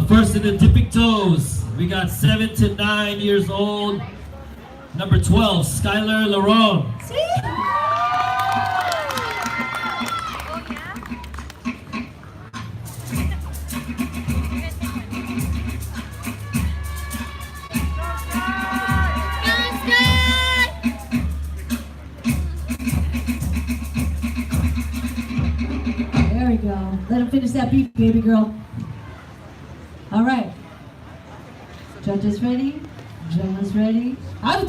First in the dipping toes, we got 7 to 9 years old. Number 12, Skylar Laron. There we go. Let him finish that beat, baby girl. All right. Judges ready? Drummers ready? Out!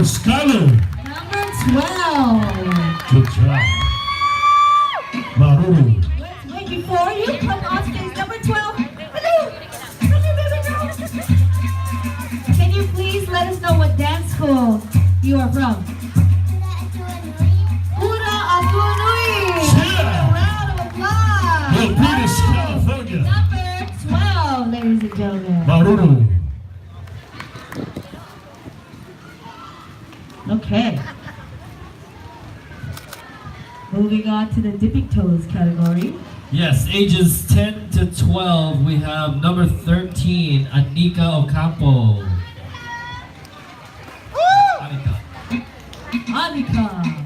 Skylar. Number 12. Good job. Maruru. Wait, before you come on stage, number 12. Hello. Hello, baby girl. Can you please let us know what dance school you are from? Hura Tini. Yeah. A round of applause. Well, British California. Number 12, ladies and gentlemen. Maruru. Okay. Moving on to the dipping toes category. Yes, ages 10 to 12, we have number 13, Anika Ocampo. Anika. Anika.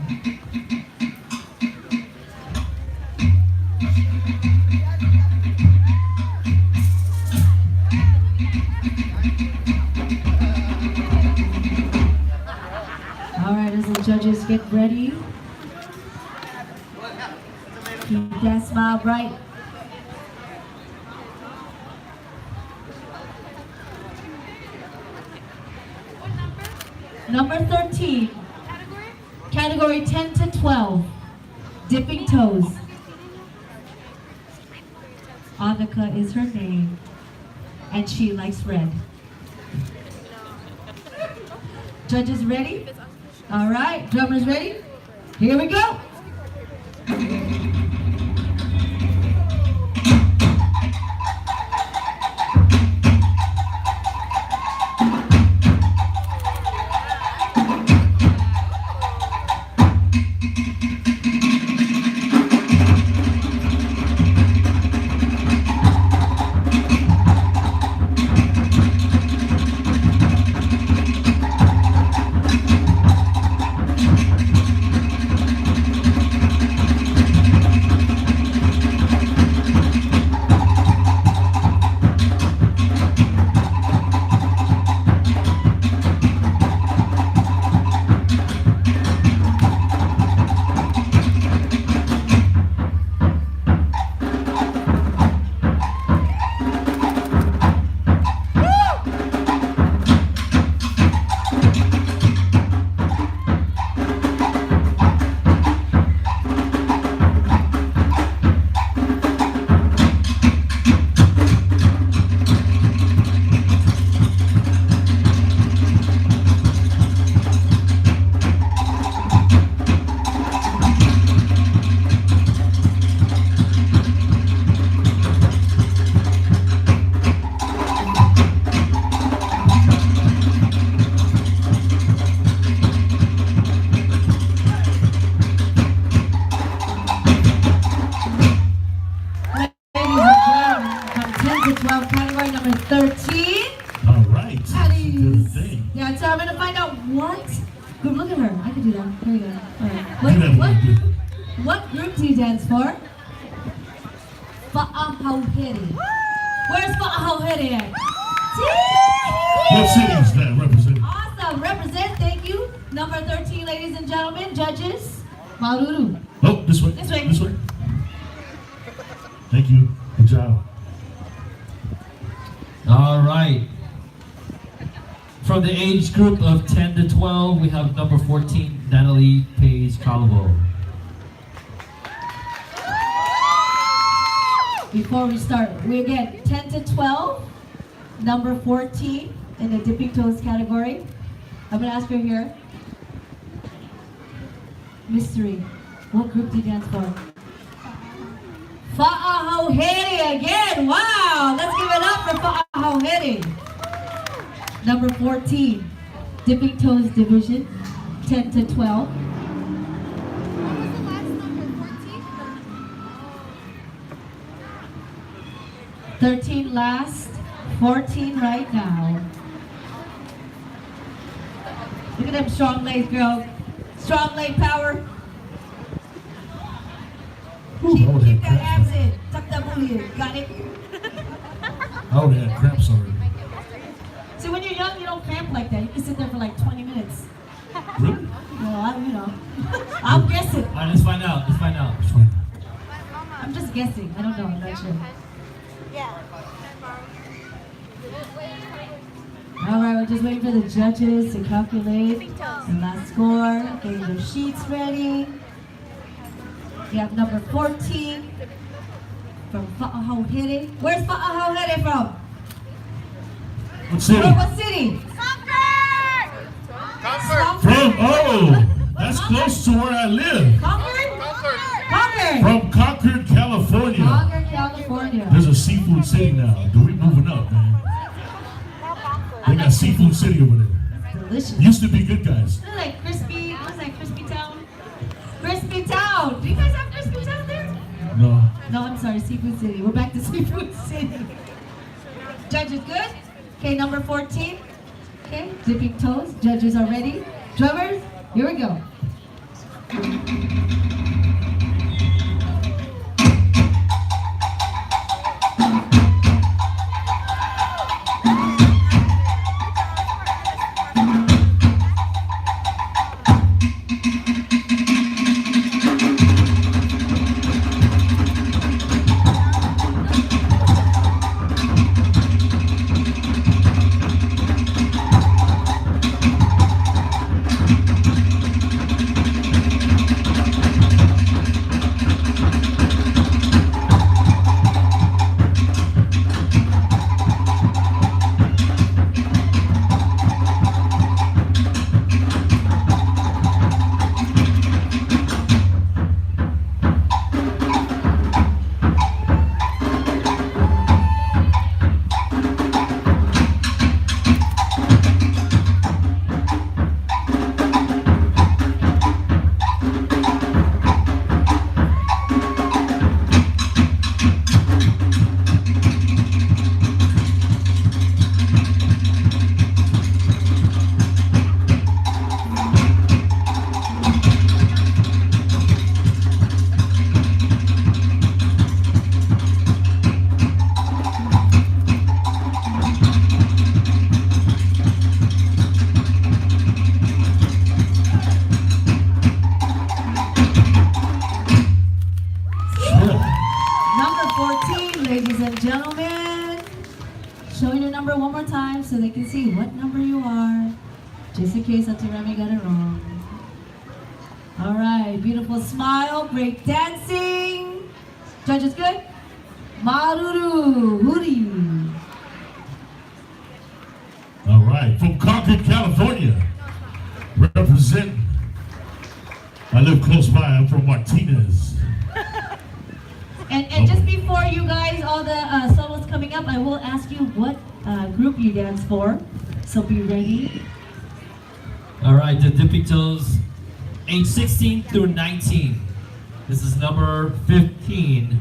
Alright, as the judges get ready, keep that smile bright. Number 13, category 10 to 12, dipping toes. Anika is her name, and she likes red. Judges ready? All right, drummers ready? Here we go. Wait, that one. what group do you dance for? Fa'ahauhere. Where's Fa'ahauhere at? What city is that representing? Awesome. Represent. Thank you. Number 13, ladies and gentlemen. Judges. Maruru. Oh, this way. This way. This way. Thank you. Good job. All right. From the age group of 10 to 12, we have number 14, Natalie Page Calvo. Before we start, we again 10 to 12, number 14 in the dipping toes category. I'm gonna ask her here. Mystery, what group do you dance for? Fa'ahauhere again. Wow, let's give it up for Fa'ahauhere. Number 14, dipping toes division, 10 to 12. What was the last number? 14? 13 last, 14 right now. Look at them strong legs, girl. Strong leg power. Keep that abs in. Tuck that booty in. Got it? I would have had cramps already. So when you're young, you don't cramp like that. You can sit there for like 20 minutes. Really? Well, I'm guessing. All right, let's find out. Let's find out. It's fine. I'm just guessing. I don't know. I'm not sure. All right, we're just waiting for the judges to calculate the last score. Getting their sheets ready. We have number 14 from Fa'ahauhere. Where's Fa'ahauhere from? What city? What city? From, that's close to where I live. Concord? Concord. From Concord, California. Concord, California. There's a seafood city now. Dude, we moving up, man. They got seafood city over there. Delicious. Used to be good guys. Isn't it like crispy? What's that? Crispy Town? Crispy Town. Do you guys have Crispy Town there? No. No, I'm sorry. Seafood City. We're back to Seafood City. Judges, good? Okay, number 14. Okay, dipping toes. Judges are ready. Drummers, here we go. So they can see what number you are, just in case Auntie Remy got it wrong. All right, beautiful smile, great dancing. Judges good? Maruru, Huri. All right, from Concord, California, represent. I live close by. I'm from Martinez. And just before you guys, all the solos coming up, I will ask you what group you dance for. So be ready. All right, the Dipping Toes, age 16 through 19. This is number 15,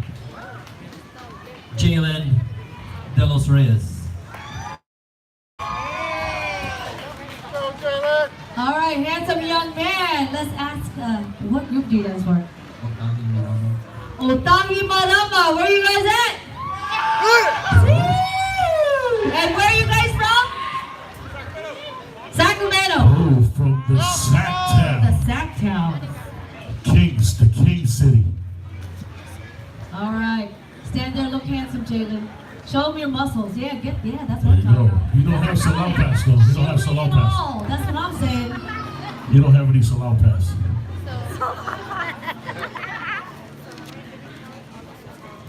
Jalen De Los Reyes. All right, handsome young man. Let's ask what group do you dance for? Otangi Marama. Where are you guys at? And where are you guys from? Sacramento. Oh, from the Sac Town. The Sac Town. Kings, the King City. All right. Stand there, look handsome, Jalen. Show them your muscles. Yeah, that's what There I'm you talking go. about. You don't have Salau Pass, though. You don't have Salau Pass. No, that's what I'm saying. You don't have any Salau Pass.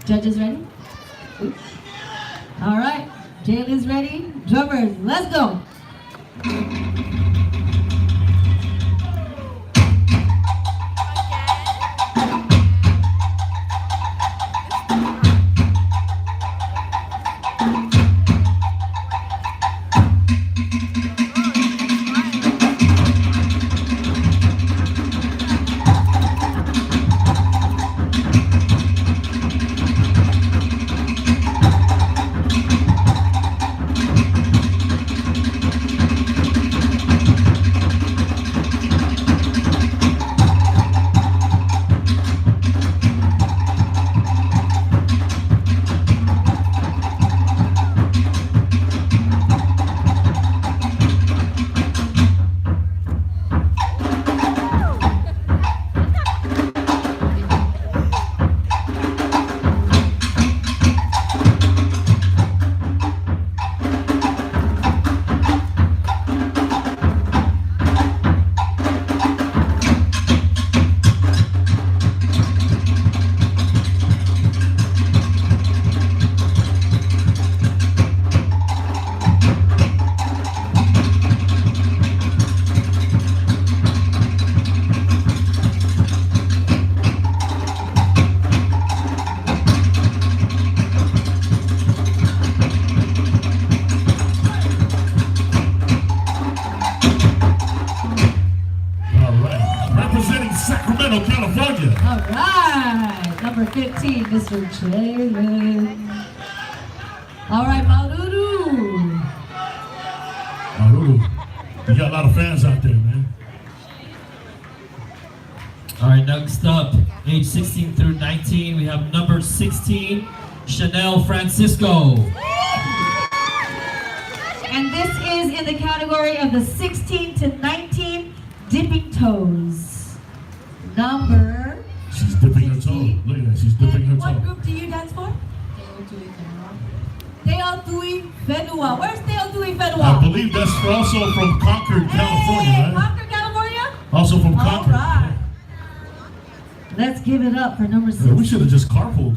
Judges ready? All right. Jalen's ready. Drummers, let's go. Sacramento, California. All right. Number 15, Mr. Jalen. All right, Maururu. Maruru. You got a lot of fans out there, man. All right, next up, age 16 through 19, we have number 16, Chanel Francisco. And this is in the category of the 16 to 19 dipping toes. Number She's dipping her toe. Look at that. She's dipping her and what toe. group do you dance for? Teotui Whenua. Where's Teotui I Whenua? believe that's also from Concord, California, Hey, right? Concord, California? Also from All Concord. right. Let's give it up for number Yeah, 16. we should have just carpooled.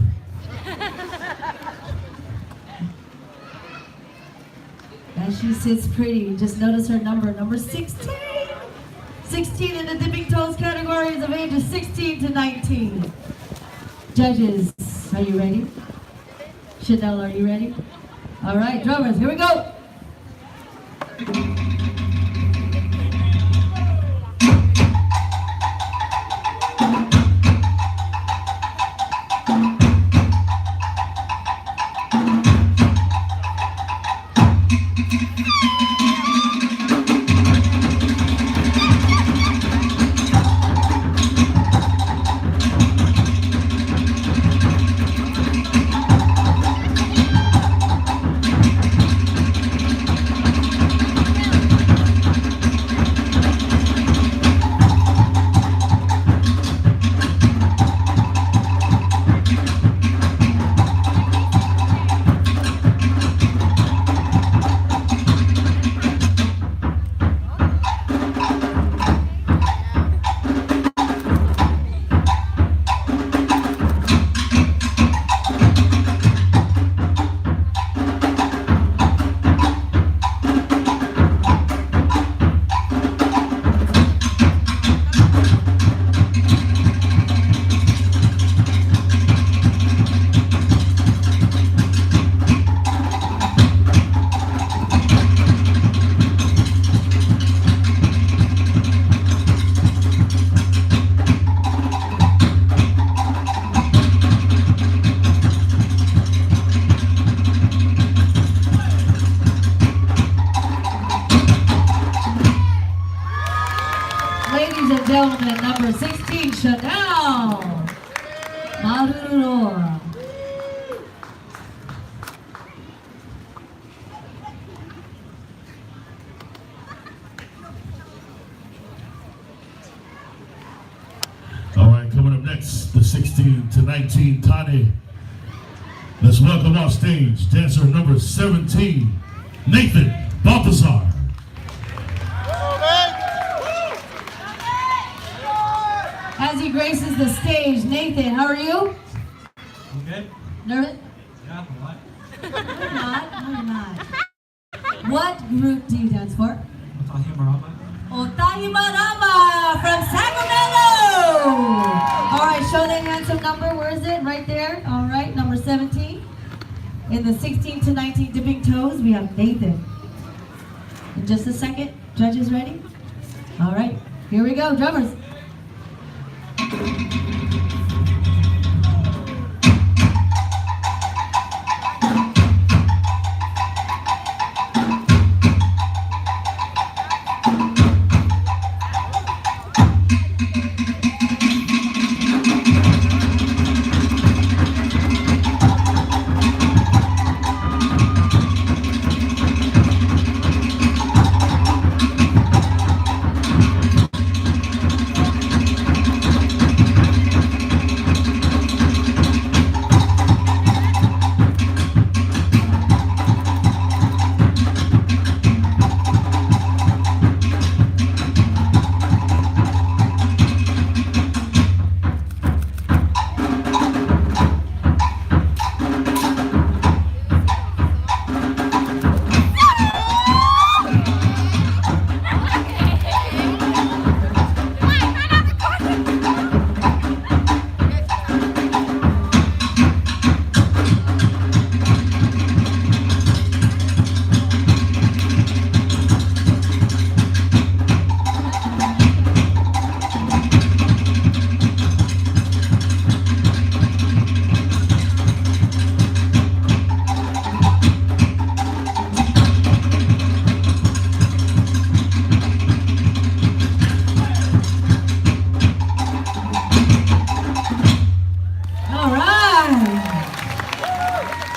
As she sits pretty, just notice her number 16. 16 in the dipping toes categories of ages 16 to 19. Judges, are you ready? Chanel, are you ready? All right, drummers, here we go. Maruro. All right, coming up next, the 16 to 19 Tani. Let's welcome off stage dancer number 17, Nathan Balthazar. As he graces the stage, Nathan, how are you? Okay. Nervous? Yeah, what? No, you're not. No, you're not. What group do you dance for? Otahi Marama from Sacramento! All right, show that handsome number. Where is it? Right there. All right, number 17. In the 16 to 19 dipping toes, we have Nathan. In just a second, judges ready? All right, here we go, drummers.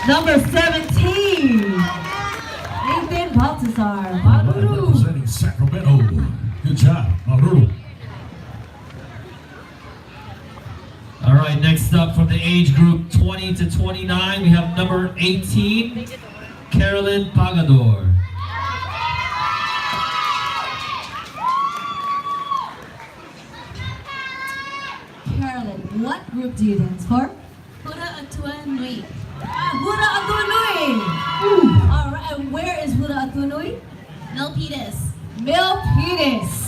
Number 17, Nathan Balthazar. Maruru. Representing Sacramento. Good job, Maruru. All right, next up from the age group 20 to 29, we have number 18, Carolyn Pagador. Carolyn, what group do you dance for? Hura Tini. Hura Tini. All right, and where is Hura Tini? Milpitas. Milpitas.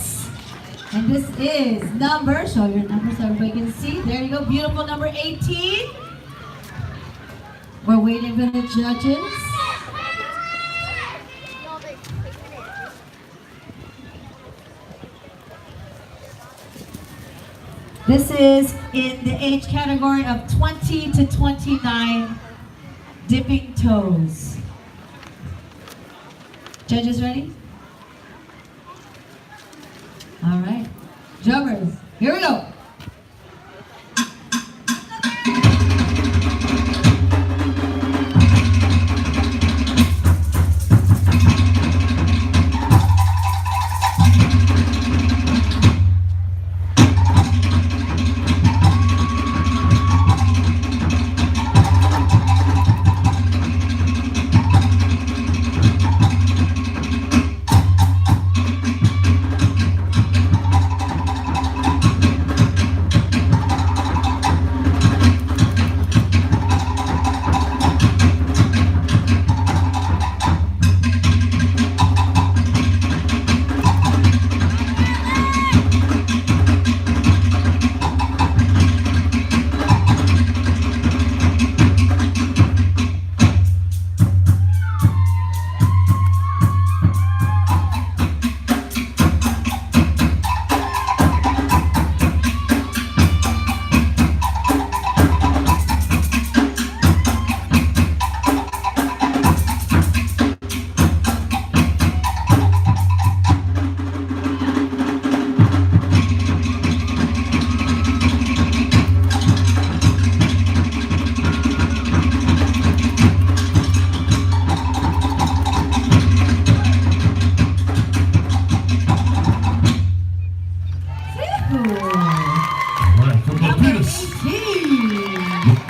And this is number, show your number so everybody can see. There you go, beautiful number 18. We're waiting for the judges. This is in the age category of 20 to 29, dipping toes. Judges ready? All right, drummers, here we go.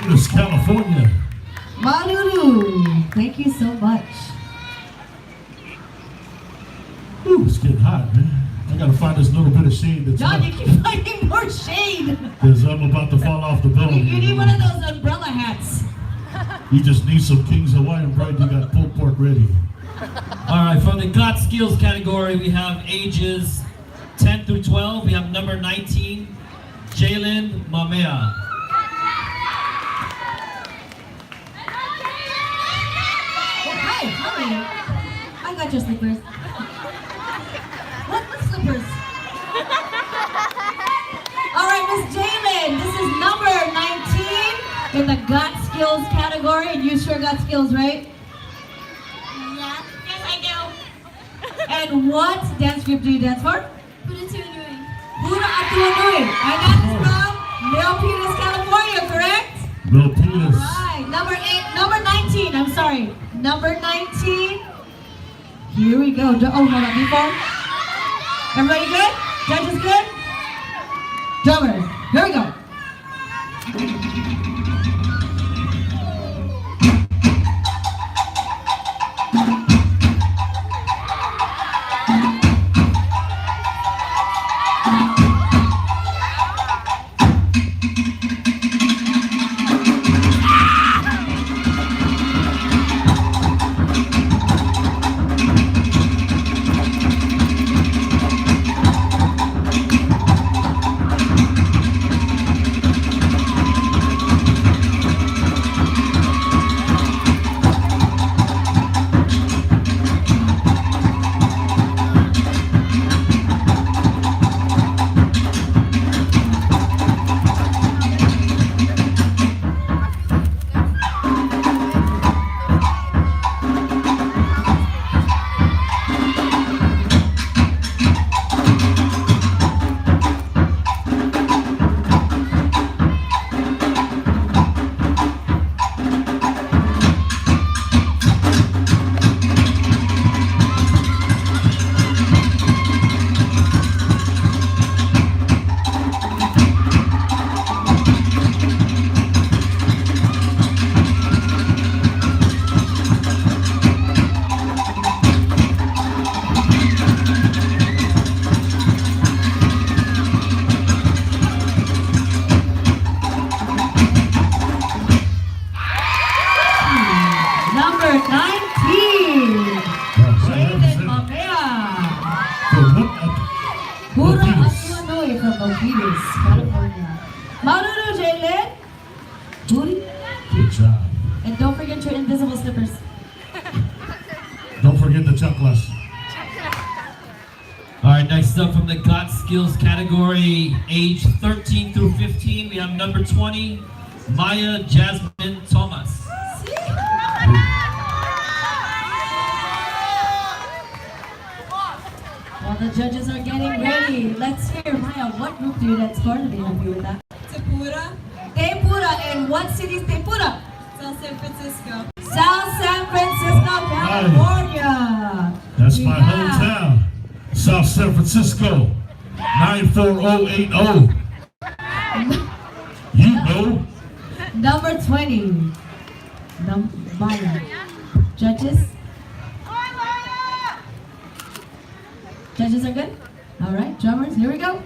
It's California. Malulu, thank you so much. Ooh, it's getting hot, man. I gotta find this little bit of shade that's John, left. you keep finding more shade. Because I'm about to fall off the boat. You need one of those umbrella hats. You just need some King's Hawaiian bread. You got pulled pork ready. All right, for the Got Skills category, we have ages 10 through 12. We have number 19, Jalen Mamea. Hi, honey. I got your slippers. What slippers? All right, Miss Jalen, this is number 19 in the Got Skills category, and you sure got skills, right? Yeah. Yes, I do. And what dance group do you dance for? Hura Tini. Hura Tini. And that is from Milpitas, California, correct? Milpitas. Right, number 19, I'm sorry. Number 19. Here we go. Oh, hold on, before. Everybody good? Judges good? Drummers, here we go. Number 19. Jalen Mamea. Hura Tini from Milpitas, California. Malulu, Jalen. Booty. Good job. And don't forget your invisible slippers. Don't forget the chocolates. All right, next up from the Got Skills category, age 13 through 15, we have number 20, Maya Jasmine Thomas. While the judges are getting ready, let's hear, Maya, what group do you dance for? Let me help you with that. Tepura. Tepura. And what city is Tepura? South San Francisco. South San Francisco, California. That's We my have hometown. South San Francisco. 94080. You know. Number 20. Maya. Judges? Judges are good? All right, drummers, here we go.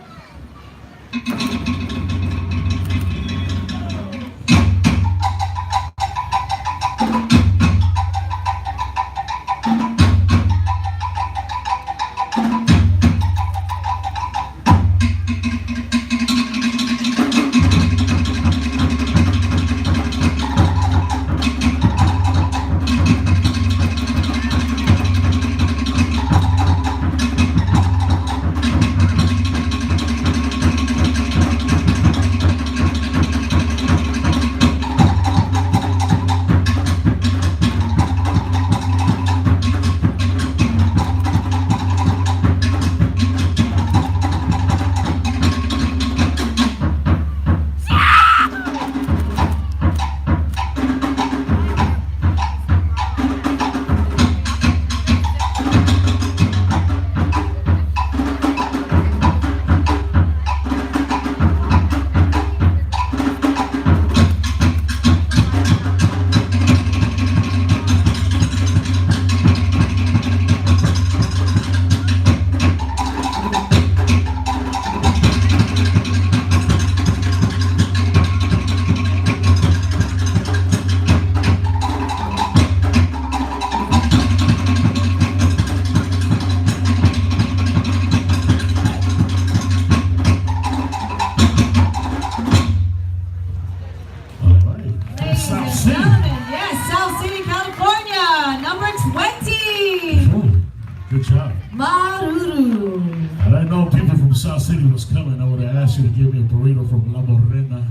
South City was coming, I would have asked you to give me a burrito from La Morena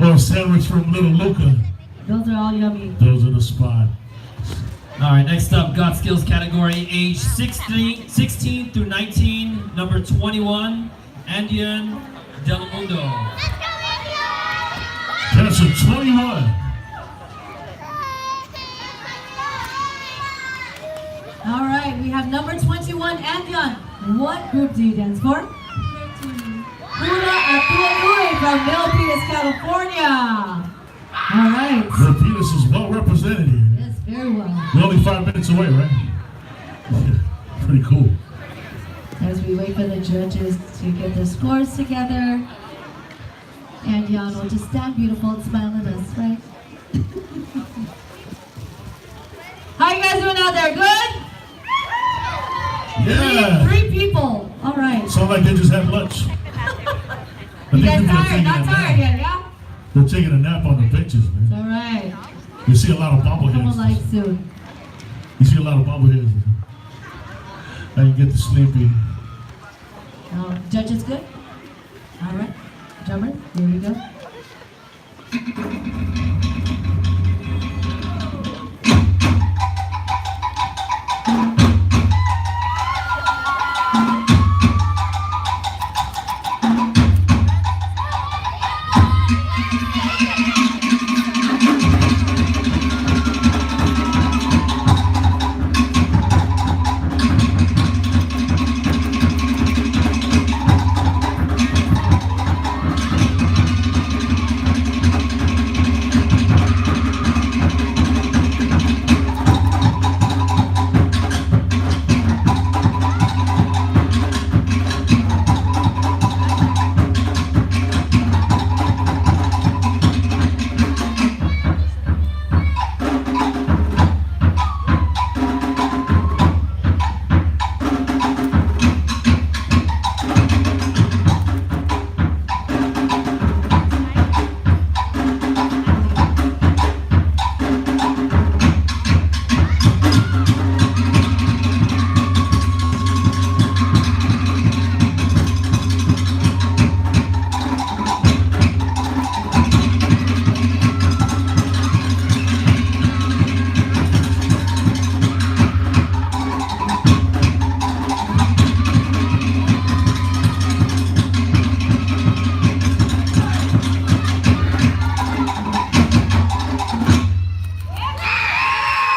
or a sandwich from Little Luca. Those are all yummy. Those are the spot. All right, next up, Got Skills category, age 16 through 19, number 21, Andian Del Mundo. Cancer 21. All right, we have number 21, Andion. What group do you dance for? Hura Tini from Milpitas, California. All right. Milpitas is well represented here. Yes, very well. We're only 5 minutes away, right? Pretty cool. As we wait for the judges to get their scores together, Andion will just stand beautiful and smile at us, right? How you guys doing out there? Good? Yeah. Three people. All right. Sound like they just had lunch. You guys people are tired? taking Not a nap. tired yet, yeah? They're taking a nap on the benches, man. All right. You see a lot of Come on, bobbleheads. light soon. You see a lot of bobbleheads. Now you get to sleepy. Judges good? All right. Drummer, here we go.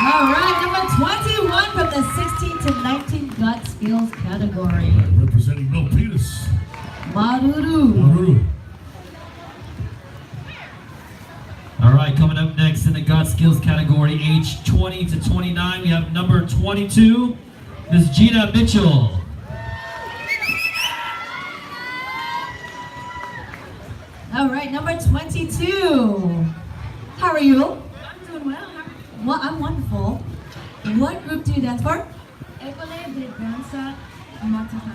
All right, number 21 from the 16 to 19 Got Skills category. Representing Milpitas. Maruru. Maruru. All right, coming up next in the Got Skills category, age 20 to 29, we have number 22, Miss Gina Mitchell. All right, number 22. How are you? I'm doing well. Well, I'm wonderful. What group do you dance for? École de danza Matahani.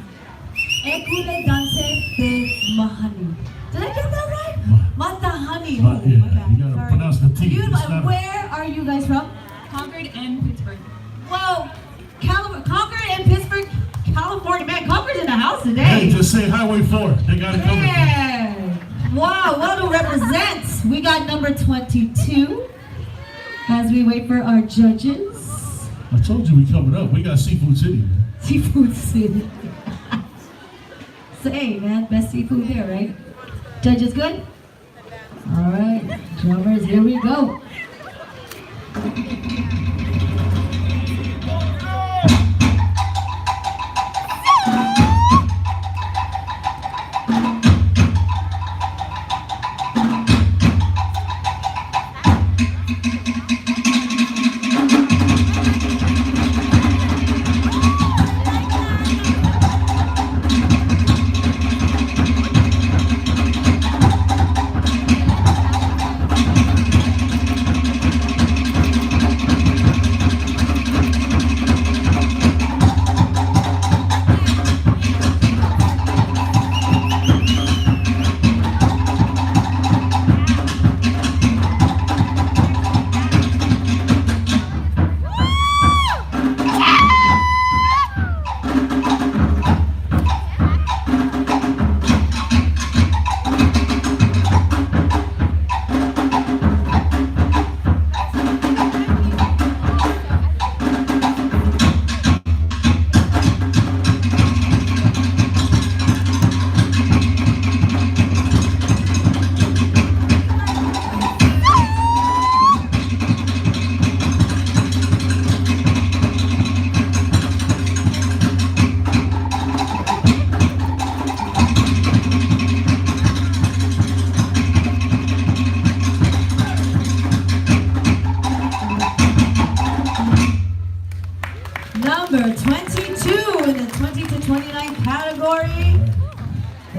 École Danse de Mahani. Did I get that right? Matahani. Yeah, Okay, you gotta sorry. pronounce the T. You, It's not a- where are you guys from? Concord and Pittsburgh. Whoa, Concord and Pittsburgh, California. Man, Concord's in the house today. Hey, just say Highway 4. They got it covered. Yeah. Wow, what to represent? We got number 22 as we wait for our judges. I told you we coming up. We got Seafood City, man. Seafood City. Say, man, best seafood there, right? Judges good? All right, drummers, here we go.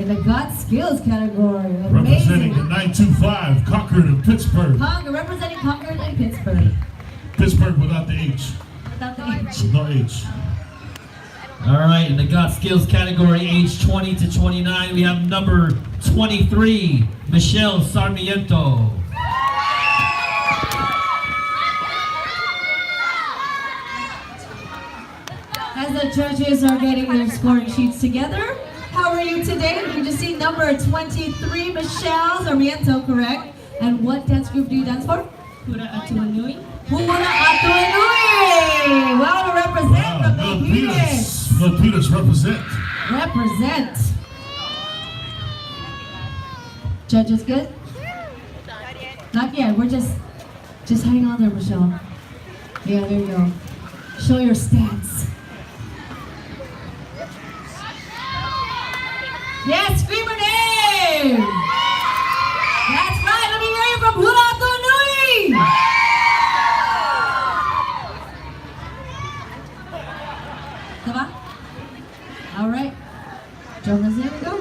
in the God Skills category. Representing the Amazing. 925, Concord and Pittsburgh. Representing Concord and Pittsburgh. Pittsburgh without the H. Without the H. With no H. All right, in the Got Skills category, age 20 to 29, we have number 23, Michelle Sarmiento. As the judges are getting their scoring sheets together, how are you today? You just see number 23, Michelle Sarmiento, correct? And what dance group do you dance for? Hura Tini. Hura Tini! Well, to represent the Filipinas. Filipinas represent. Represent. Judges good? Not yet. We're just hang on there, Michelle. Yeah, there you go. Show your stance. Yes, scream her name! That's right. Let me hear you from Hura Tini! Diba? All right. Drummers, here we go.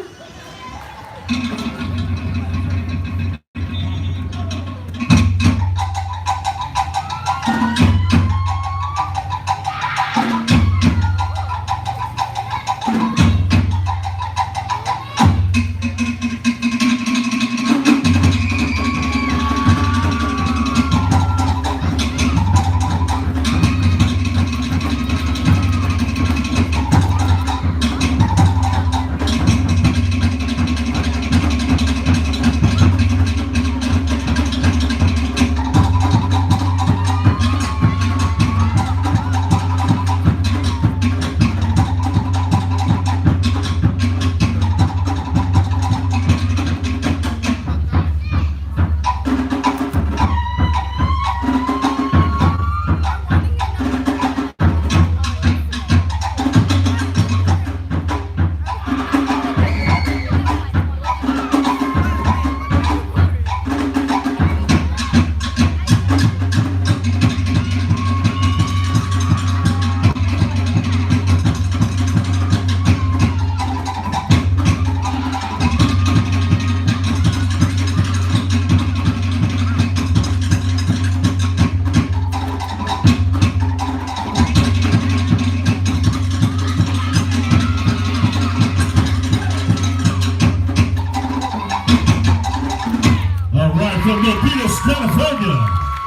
From Milpitas, California.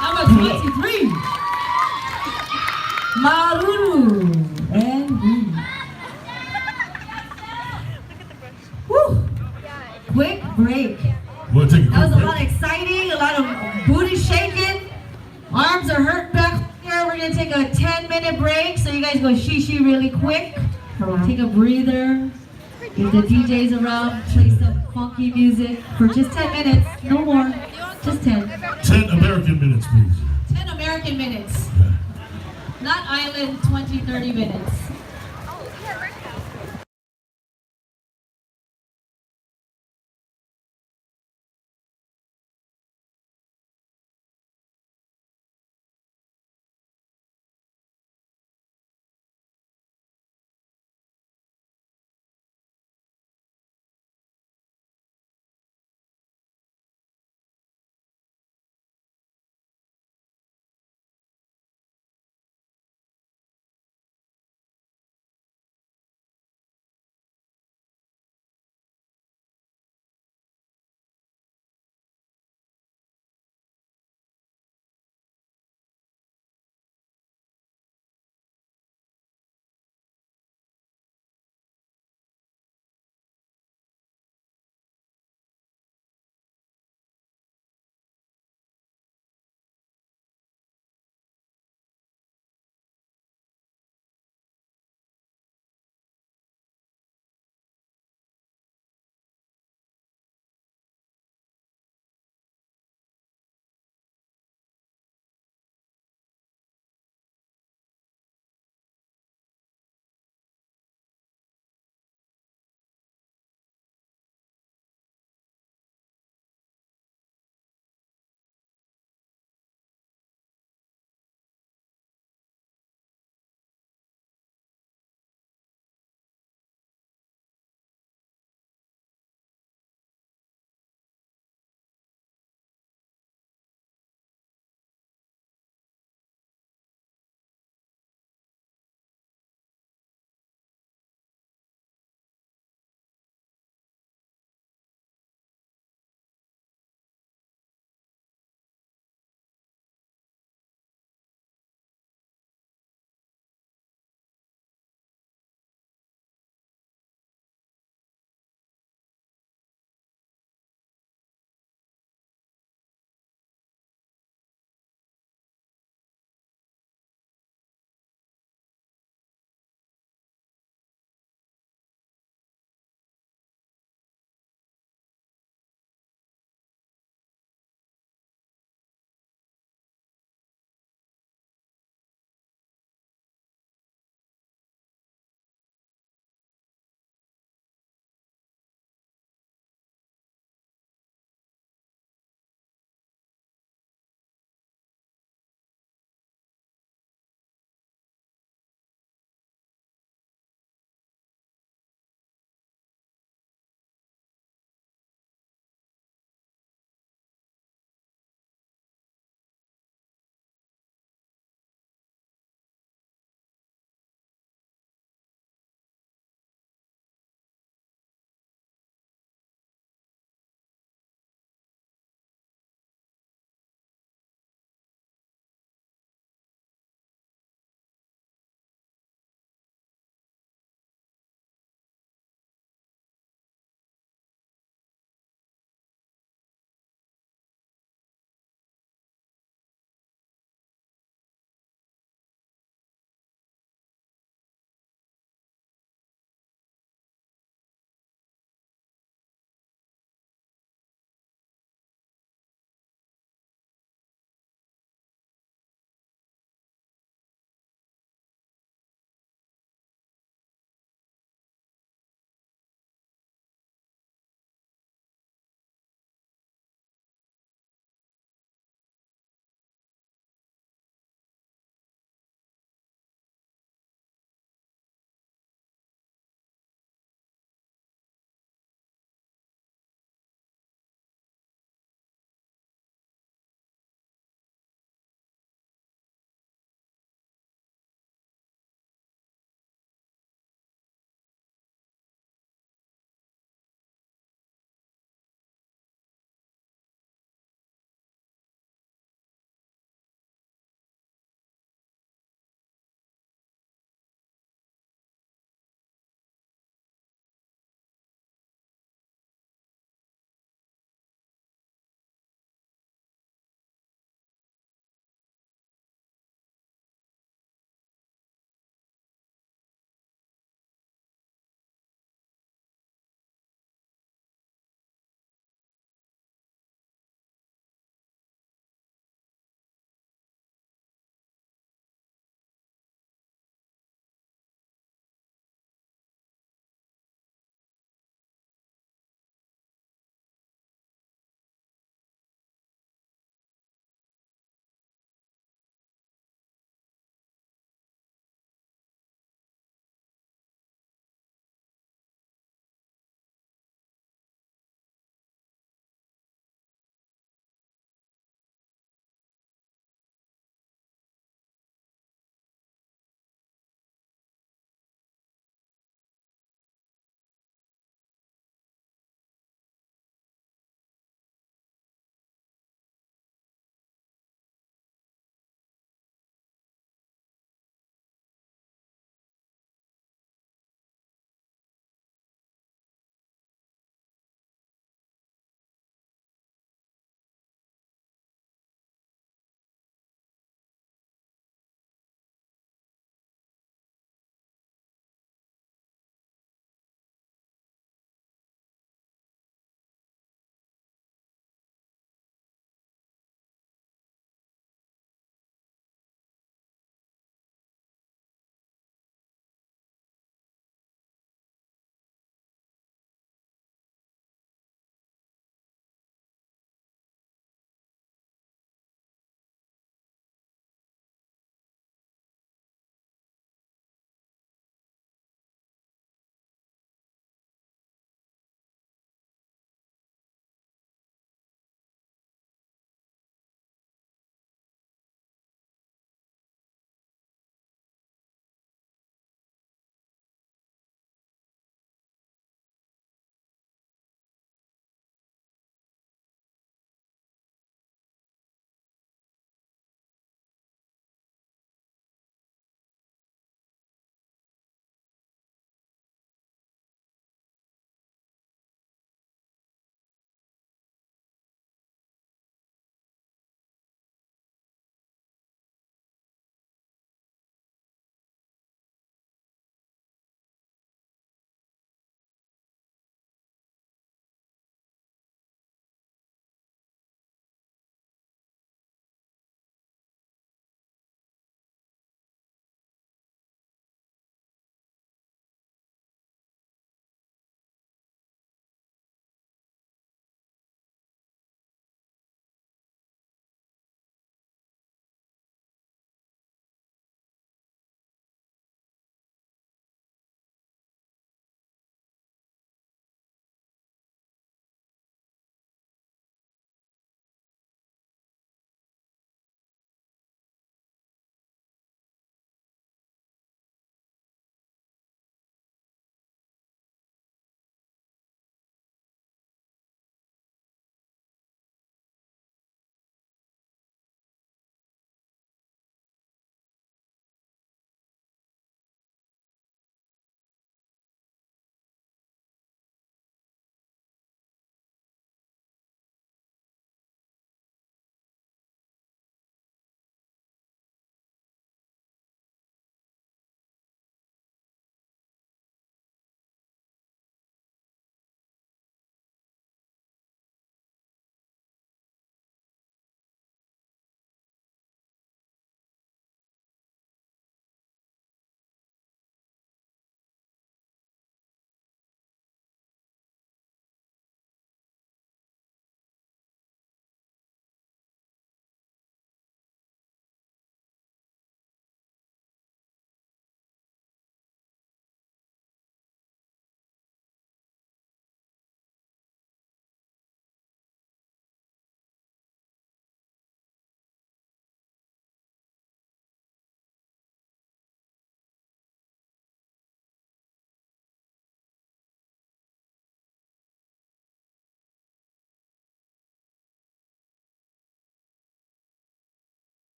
Number 23. Maruru and Wee. Woo! Quick break. We'll take a That was a quick lot break. exciting, a lot of booty shaking. Arms are hurt back here. We're gonna take a 10-minute break, so you guys go shishi really quick. Take a breather. If the DJ's around, play some funky music for just 10 minutes, no more, just 10. 10 American minutes, please. 10 American minutes, not island 20, 30 minutes.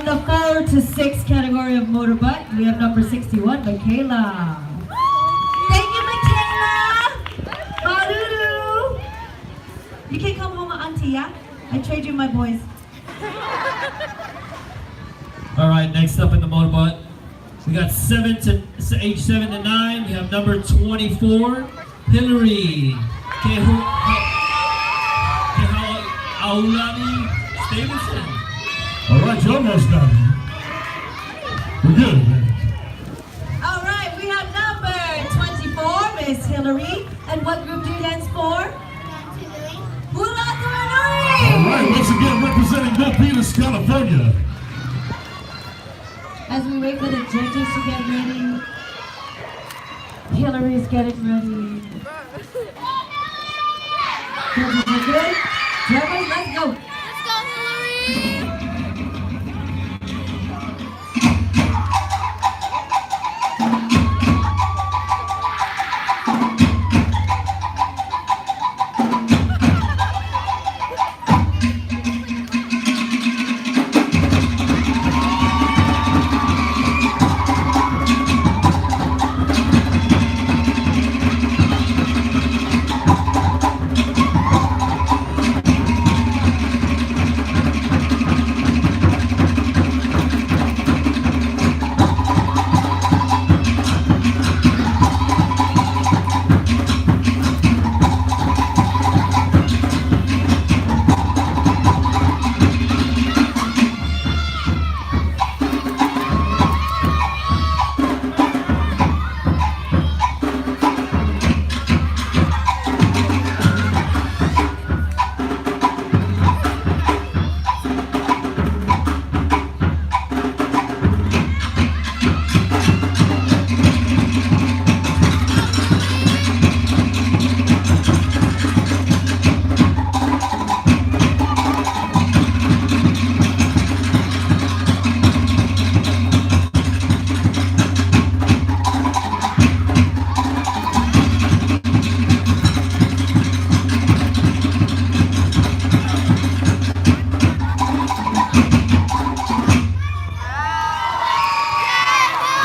the 4 to 6 category of motorbutt, we have number 61, Michaela. Thank you, Michaela. Maruru. You can come home, auntie, yeah? I trade you my boys. All right, next up in the motorbutt, we got age 7 to 9. We have number 24, Hillary Aulani Stevenson. All right, you almost got it. We're good, man. All right, we have number 24, Miss Hillary. And what group do you dance for? Hura Tini! All right, once again, representing Milpitas, California. As we wait for the judges to get ready, Hillary's getting ready. Judges are good? Drummers, let's go! Let's go, Hillary!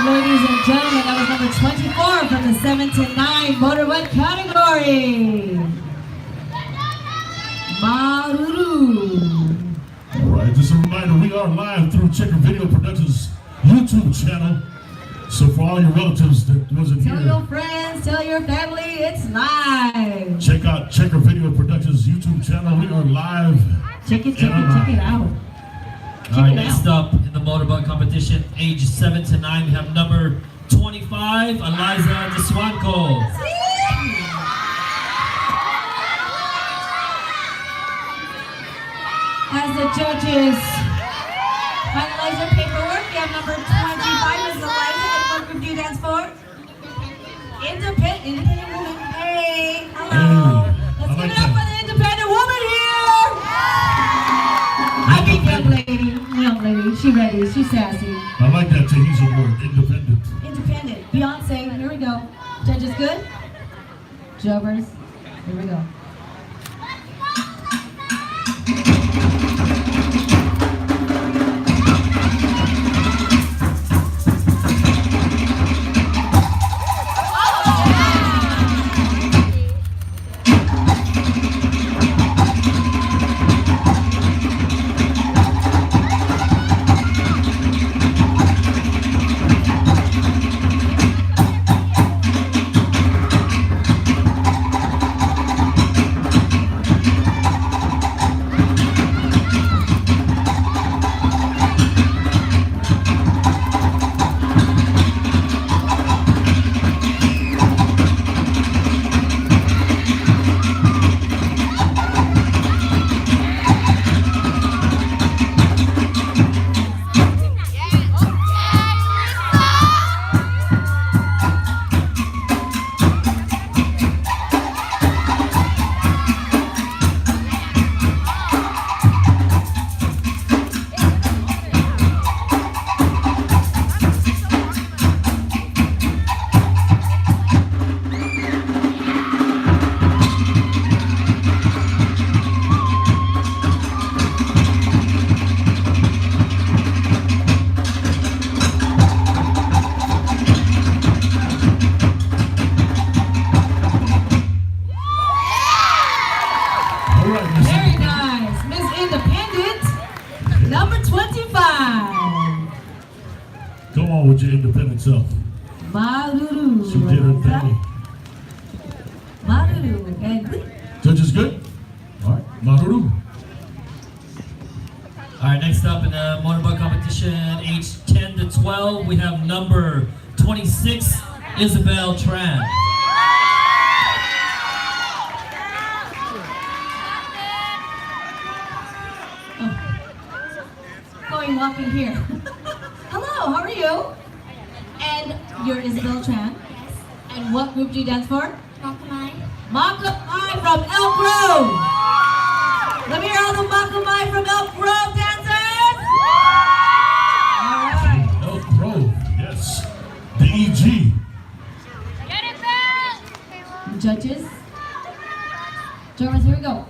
Ladies and gentlemen, that was number 24 from the 7 to 9 motorbutt category. Maruru. All right, just a reminder, we are live through Checker Video Productions YouTube channel. So for all your relatives that wasn't Tell here, your friends, tell your family, it's live. check out Checker Video Productions YouTube channel. We are live. Check it out. All right, it next up in the motorbutt competition, age 7 to 9, we have number 25, Eliza DeSwanco. As the judges finalize their paperwork, we have number 25 is Eliza. And what group do you dance for? Independent woman. Hey, hello. Let's give it up for the independent woman here. I mean, young lady. She ready. She's sassy. I like that Tahitian word, independent. Independent. Beyonce. Here we go. Judges good? Jubbers. Here we go. Come on with your independent self. Maruru. She did her thing. Maruru. And Judges good? All right, Maruru. All right, next up in the motorbike competition, age 10 to 12, we have number 26, Isabel Tran. going walking here. Hello, how are you? And you're Isabel Tran. Yes. And what group do you dance for? Makamai. Makamai from Elk Grove. Let me hear all the Makamai from Elk Grove dancers. All right. Elk Grove, yes. The EG. Get it back! Judges. Drummers, here we go.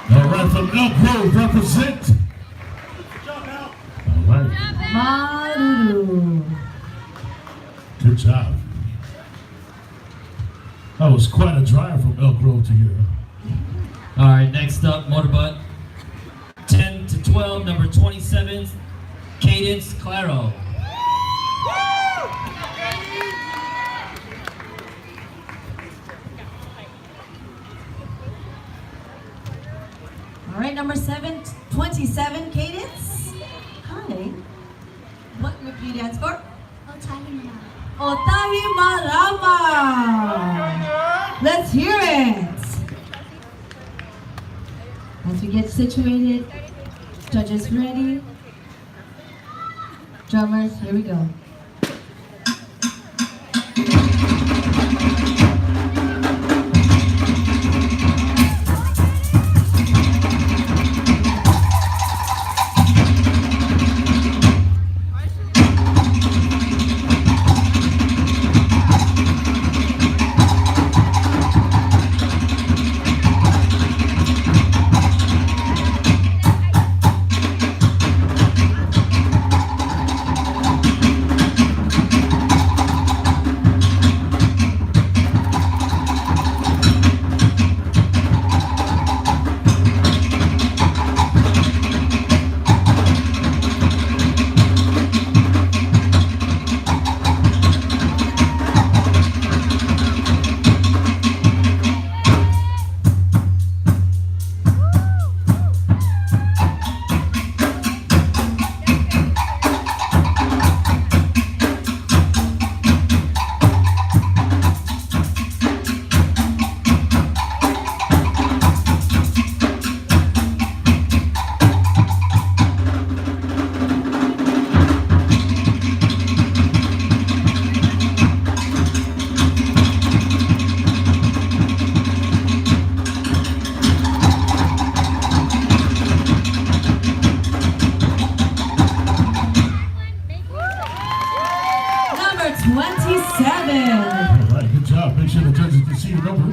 All right, from Elk Grove, represent. All right, Maruru. good job. That was quite a drive from Elk Grove to here. All right, next up, motorbutt 10 to 12, number 27, Cadence Claro. All right, number 27, Cadence. Hi. What group do you dance for? Otahi Otahi Marama. Let's hear it. As we get situated, judges ready. Drummers, here we go. Number 27. All right, good job. Make sure the judges can see your number.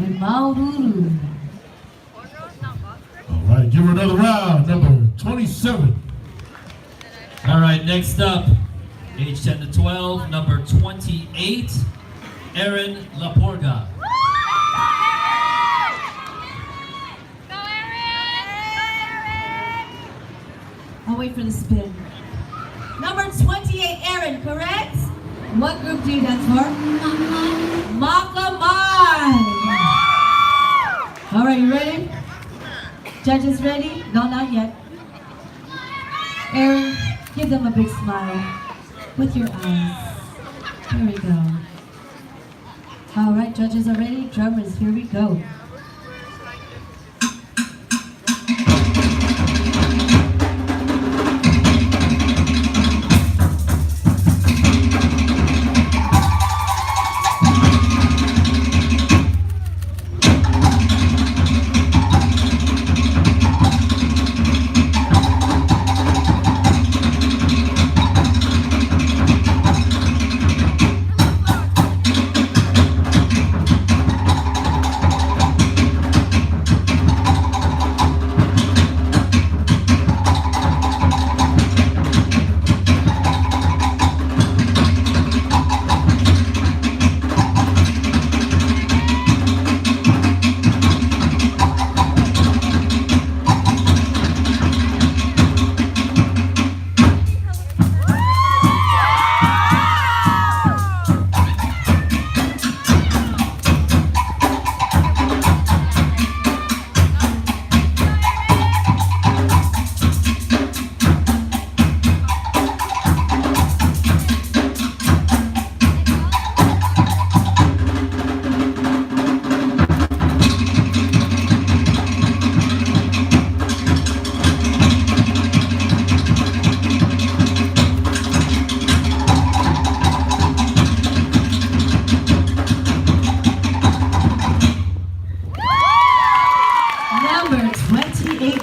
and Maururu. All right, give her another round. Number 27. All right, next up, age 10 to 12, number 28, Erin Laporga. I'll wait for the spin. Number 28, Erin, correct? What group do you dance for? Makamai. All right, you ready? Judges ready? No, not yet. Erin, give them a big smile with your eyes. Here we go. All right, judges are ready. Drummers, here we go.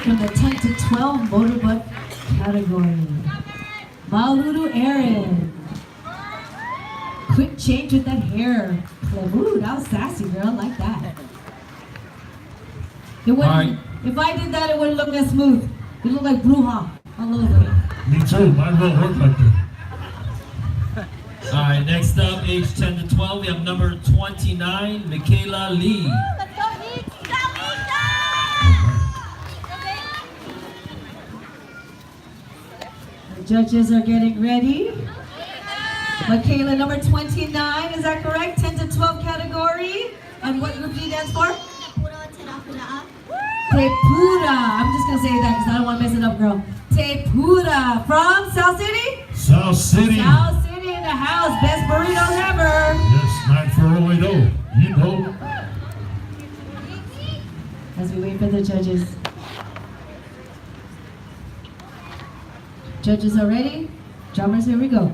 From the 10 to 12 motorboat category. Maururu Erin. Quick change with that hair. Ooh, that was sassy, girl. I like that. It wouldn't, Alright. If I did that, it wouldn't look as smooth. It looked like Bruja a little bit. Me too. Mine won't work like that. All right, next up, age 10 to 12, we have number 29, Michaela Lee. The judges are getting ready. Michaela, number 29, is that correct? 10 to 12 category. And what group do you dance for? Tepura. I'm just going to say that because I don't want to mess it up, girl. Tepura from South City? South City. South City in the house. Best burritos ever. Yes, 94080. You know. As we wait for the judges. Judges are ready? Drummers, here we go.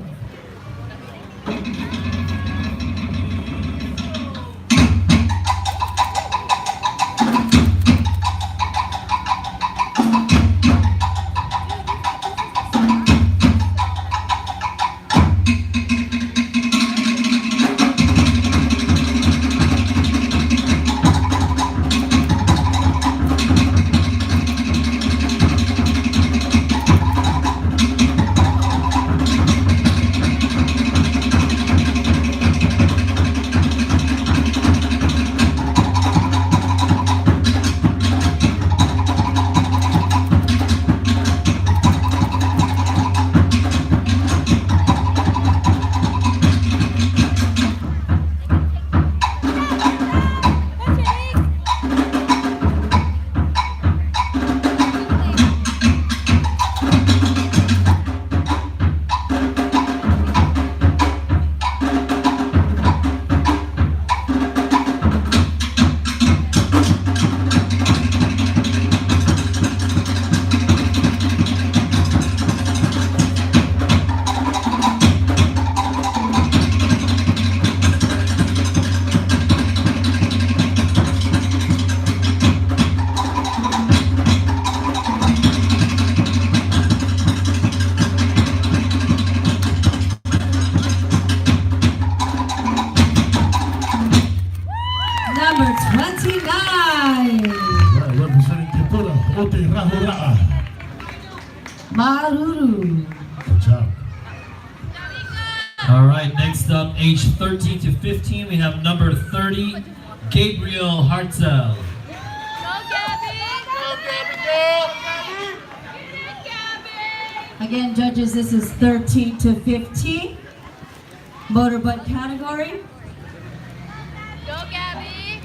number 29. Representing Tipura, Ote Rahura'a. Maruru. Good job. All right, next up, age 13 to 15, we have number 30, Gabriel Hartzell. Again, judges, this is 13 to 15. Motorboat category. Go, Gabby.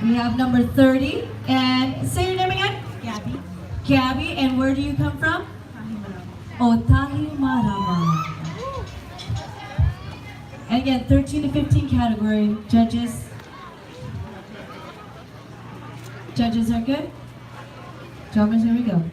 We have number 30. And say your name again. Gabby. Gabby, and where do you come from? Otahi Marama. And again, 13 to 15 category. Judges. Judges are good? Drummers, here we go.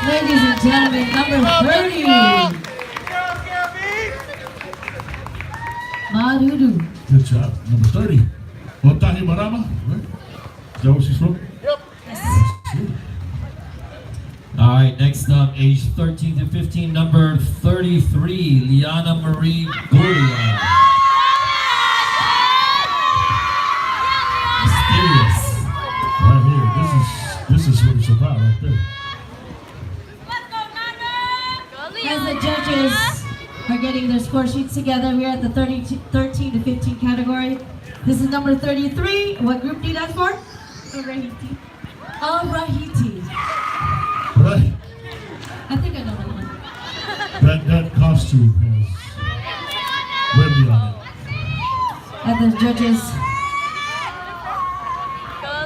Ladies and gentlemen, number 30. Maruru. Good job. Number 30. Otahi Marama. Right? Is that where she's from? All right, next up, age 13 to 15, number 33, Liana Marie Guria. Mysterious. Right here. This is what it's about right there. As the judges are getting their score sheets together, we're at the 13 to 15 category. This is number 33. What group do you stand for? Rahiti. Rahiti. Right. I think I know that one. That costume has Remy on it. And the judges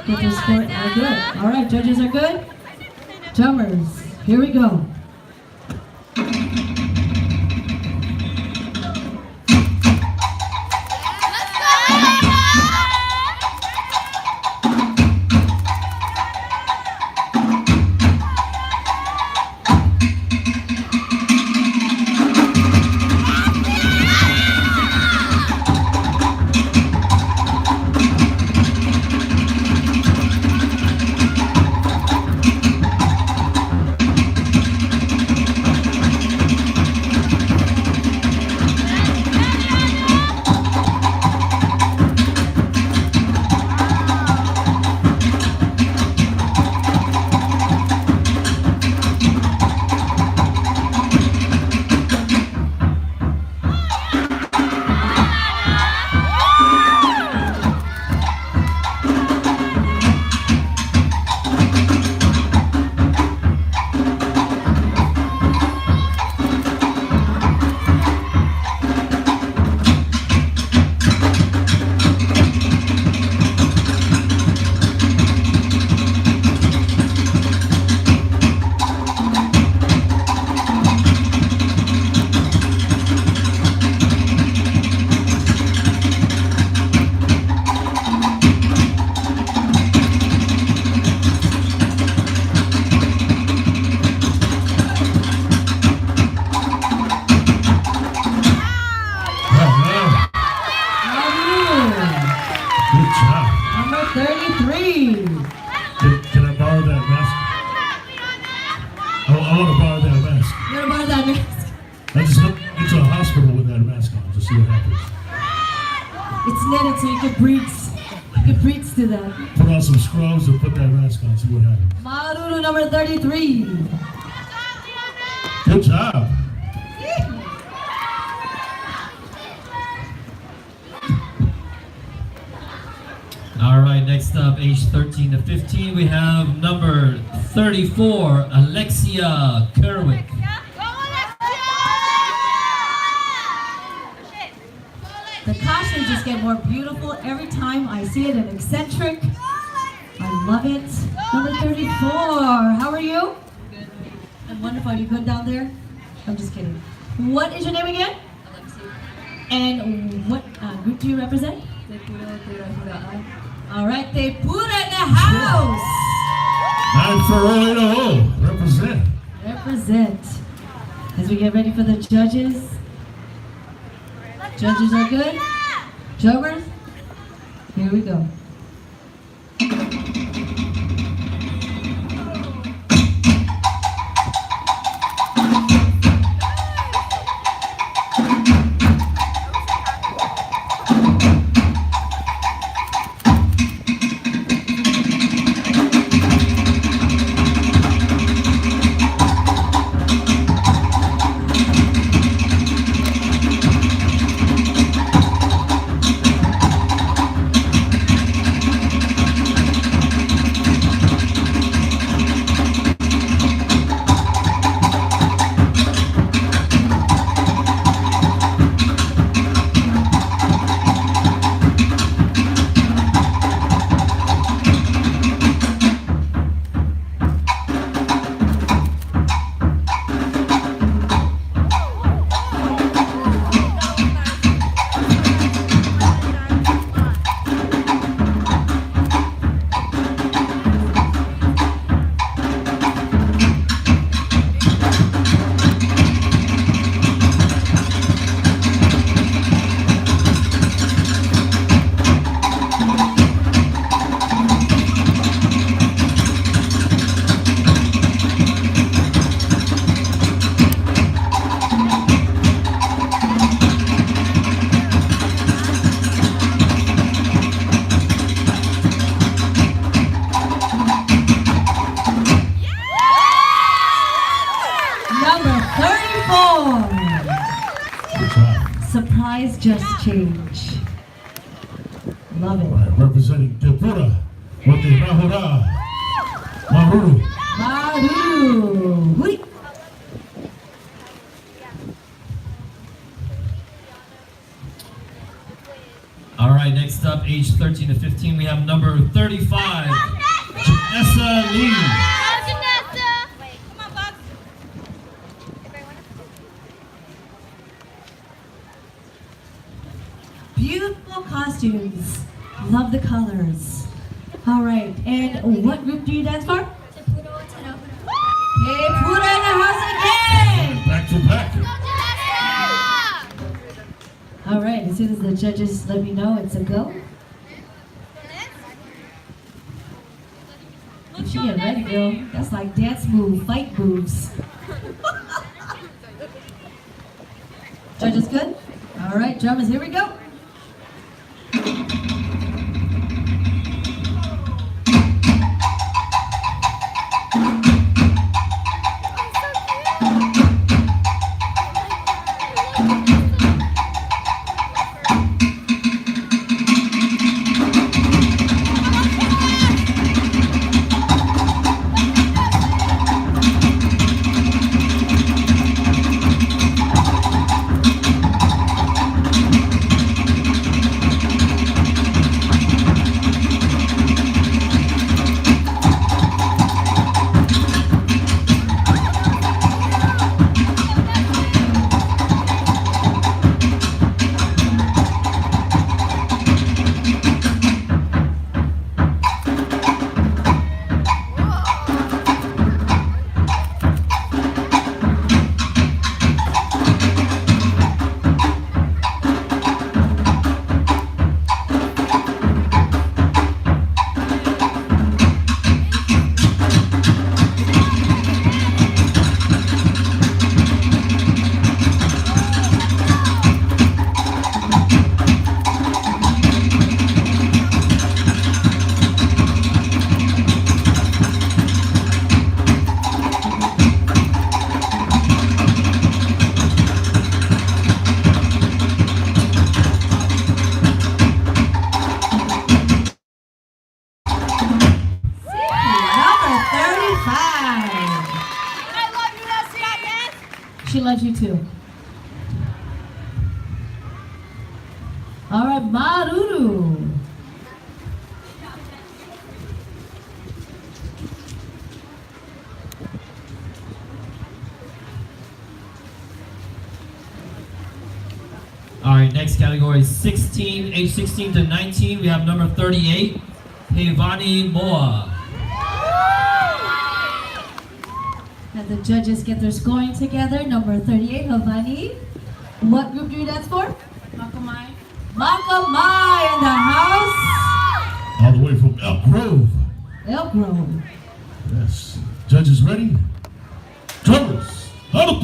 get their score. Are good. All right, judges are good. Drummers, here we go. want to borrow that mask. You gotta borrow that mask. I just went into a hospital with that mask on to see what happens. It's knitted so you can breathe. You can breathe to that. Put on some scrubs and put that mask on, see what happens. Maruru number 33. Good job. All right, next up, age 13 to 15, we have number 34, Alexia Kerwick. The costumes just get more beautiful every time I see it, and eccentric. I love it. Number 34, how are you? Good. I'm wonderful. Are you good down there? I'm just kidding. What is your name again? Alexia. And what group do you represent? Te puro te Hura. All right, they put in the house. 940, represent. Represent. As we get ready for the judges. Judges are good? Joggers? Here we go. Surprise just change. Love All it. right, representing Depura, Hura Maruru. Maru. Hui. All right, next up, age 13 to 15, we have number 35, Janessa Lee. Wait, come on, Bob. Beautiful costumes. Love the colors. All right, and what group do you dance for? Hey, put in the house again. Back to back. All right, as soon as the judges let me know it's a go. She get ready, girl. That's like dance move, fight moves. Judges good? All right, drummers, here we go. All right, Maruru. All right, next category, 16, age 16 to 19. We have number 38, Hevani Moa. And the judges get their scoring together. Number 38, Havani. What group do you dance for? Makamai. Makamai in the house. All the way from Elk Grove. Elk Grove. Yes. Judges ready? Drummers, huddle.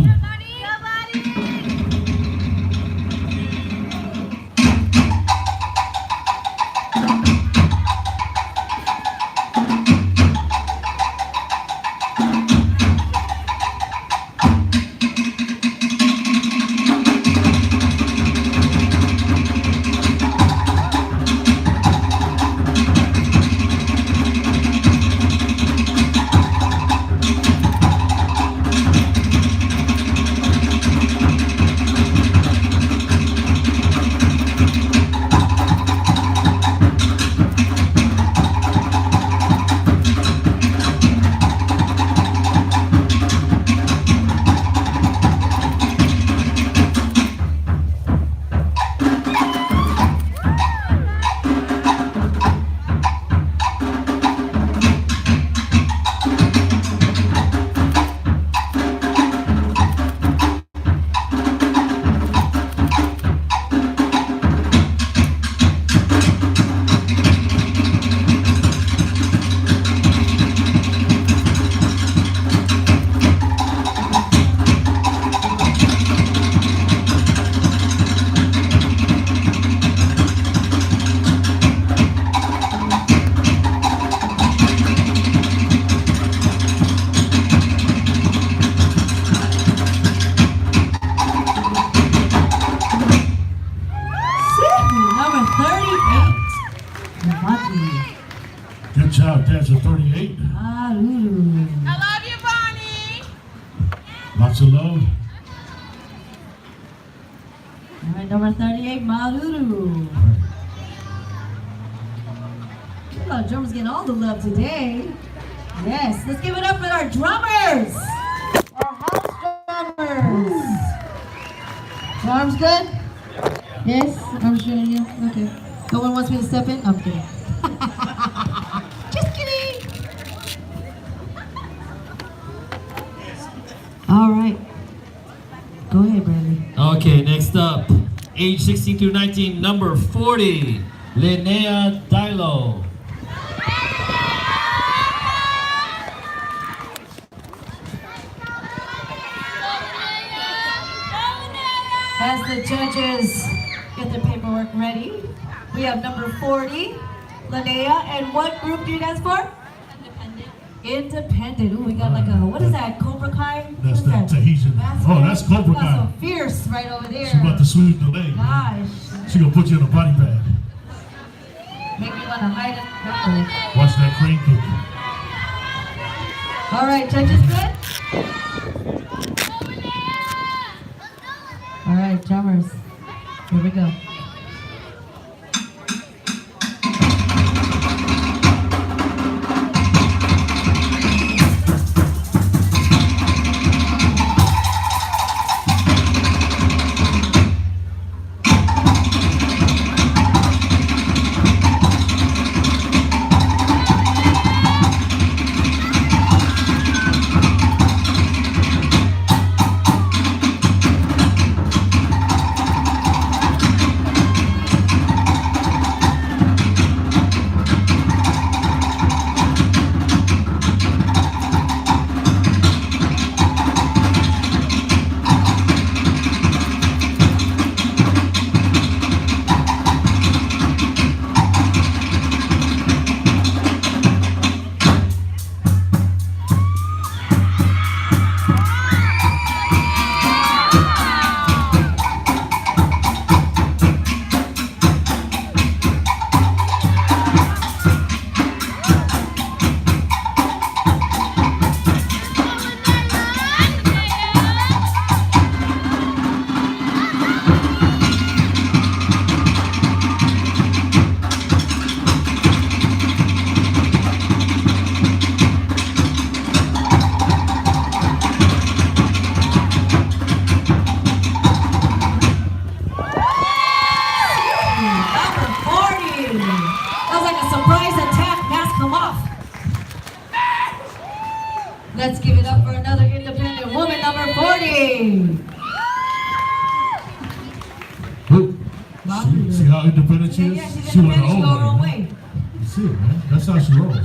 Number 38, Havani. Good job, dancer 38. Maruru. I love you, Bonnie. Lots of love. All right, number 38, Maruru. A lot of drummers getting all the love today. Yes, let's give it up for our drummers. Our house drummers. Your arms good? Yes, arms good, yeah, okay. No one wants me to step in? I'm kidding. Just kidding. All right. Go ahead, Bradley. Okay, next up, age 16 through 19, number 40, Linnea Dilo. As the judges get their paperwork ready, we have number 40, Linnea, and what group do you dance for? Independent. Independent. Ooh, we got like a, what is that, Cobra Kai? What That's is that Tahitian. Oh, that's Cobra Got Kai. some fierce right over there. She about to sweep the leg. Gosh, She gonna put you in a body bag. make me want to hide it. Uh-oh. Watch that crane kick. All right, judges good? All right, drummers, here we go. See how independent she is? Yeah, she's She went independent. She go her own way. way. You see it, man. That's how she rolls.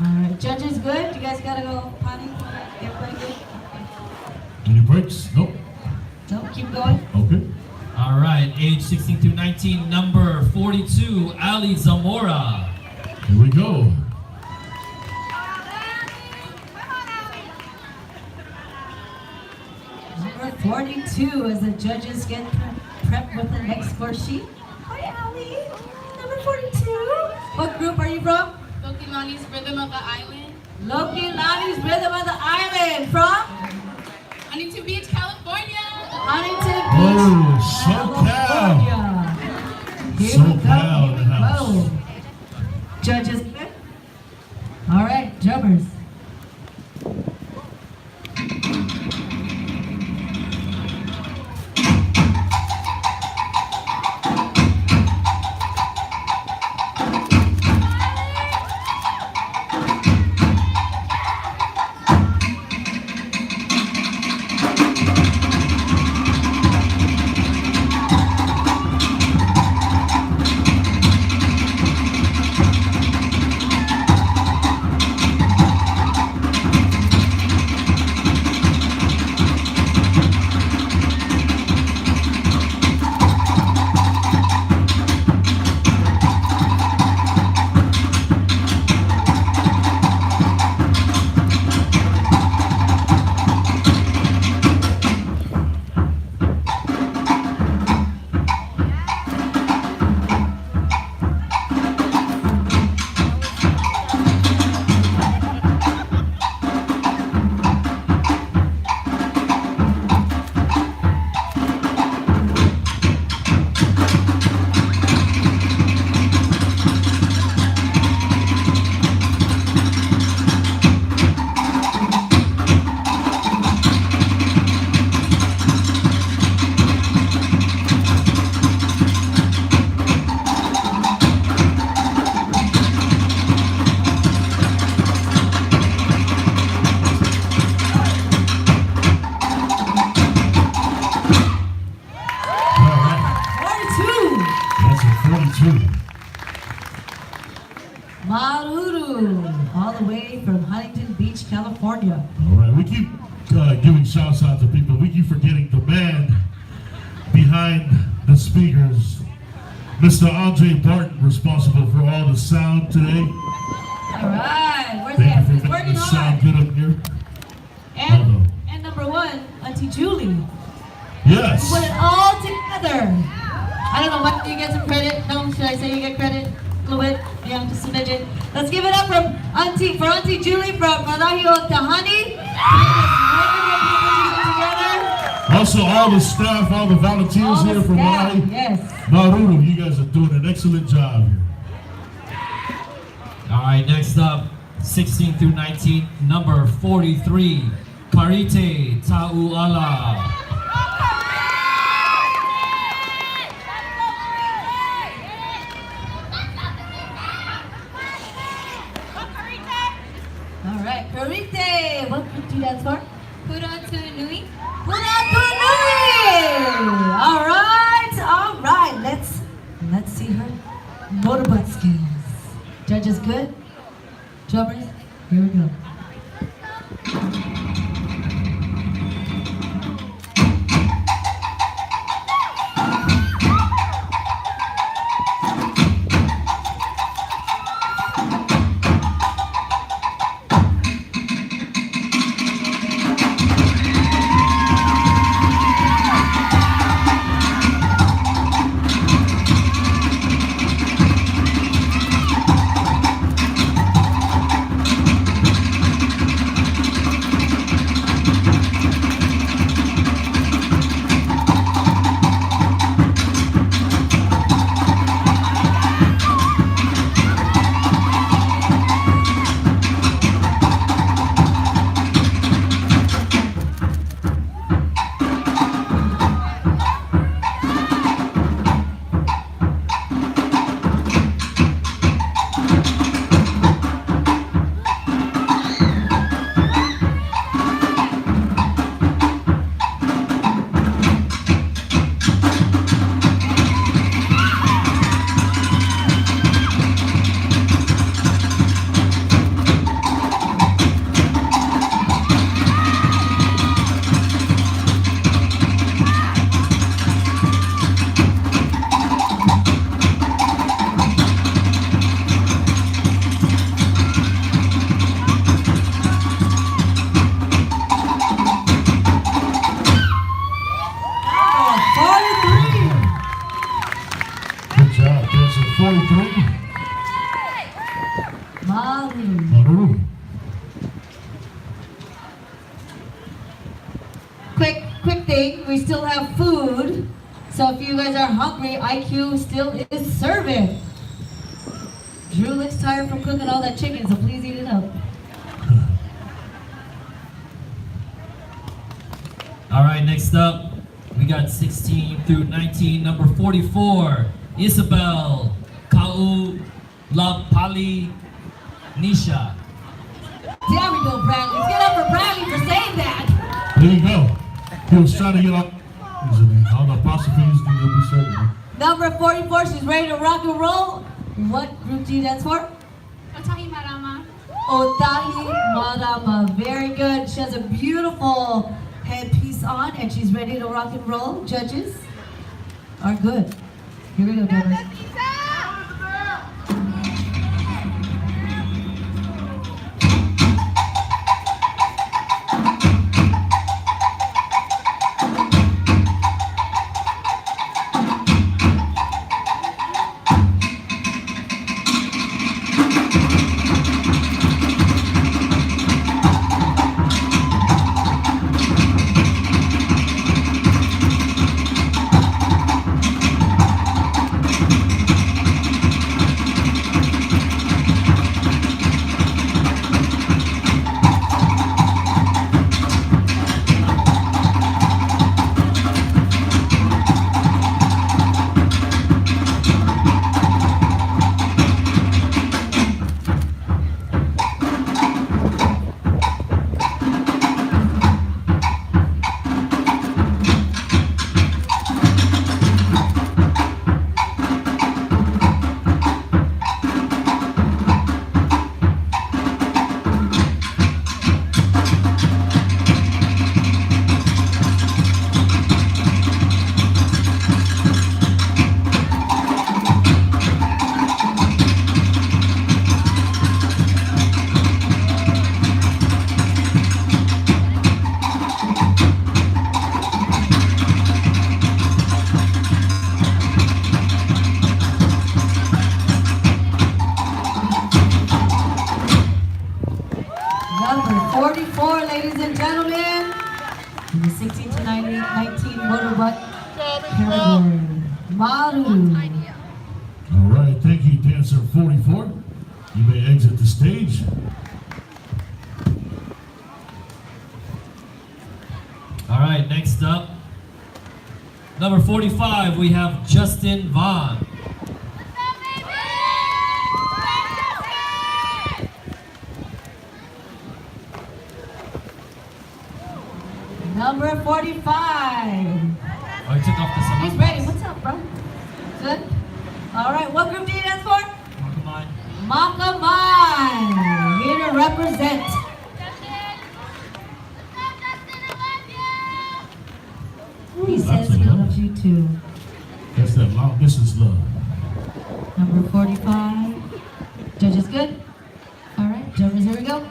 Alright, judges good? You guys gotta go potty? Everybody good? Any breaks? Nope. No, keep going. Okay. All right, age 16 through 19, number 42, Ali Zamora. Here we go. Number 42 as the judges get prepped with the next score sheet. Hi, Ali. Number 42. What group are you from? Lokilani's Rhythm of the Island. Loki Lani's Rhythm of the Island. From? Huntington Beach, California. Huntington Oh, Beach, SoCal. California. Here we go. SoCal Here we in the house. go. Judges good? All right, drummers. Maruru, all the way from Huntington Beach, California. All right, we keep giving shouts out to people. We keep forgetting the man behind the speakers, Mr. Andre Barton, responsible for all the sound today. All right, where's he Thank at? you for He's making working the sound hard. good up here. And number one, Auntie Julie. Yes. Put it all together. I don't know, what, do you get some credit? No, should I say you get credit? A little bit? Yeah, just a midget. Let's give it up for Auntie Julie from Malahio Tahani. Also, all the staff, all the volunteers All the here from staff, Maui. yes. Maruru, you guys are doing an excellent job here. All right, next up, 16 through 19, number 43, Karite Tauala. All right, Karite. What group do you dance for? Hura Tini. Hura Tini. All right. Let's see her motorbike skills. Judges good? Drummers, here we go. quick thing. We still have food. So if you guys are hungry, IQ still is serving. Drew looks tired from cooking all that chicken, so please eat it up. All right, next up, we got 16 through 19, number 44, Isabel Kaulapali Nisha. There we go, Bradley. Let's get up for Bradley for saying that. There you go. He was trying to get up. All the apostrophes need to be said. Man. Number 44, she's ready to rock and roll. What group do you dance for? Otahi Marama. Otahi Marama. Very good. She has a beautiful headpiece on and she's ready to rock and roll. Judges are good. Here we go, judges. Number 44, ladies and gentlemen, in the 16 to 19 motorbuck category, Maru. All right, thank you, dancer 44. You may exit the stage. All right, next up, number 45, we have Justin Vaughn. Number 45. Oh, he took off the He's ready. What's up, bro? Good? All right, what group do you dance for? Come on. Makamai. Here to represent. He says he loves you too. That's that long distance love. Number 45. Judges good? All right, judges, here we go.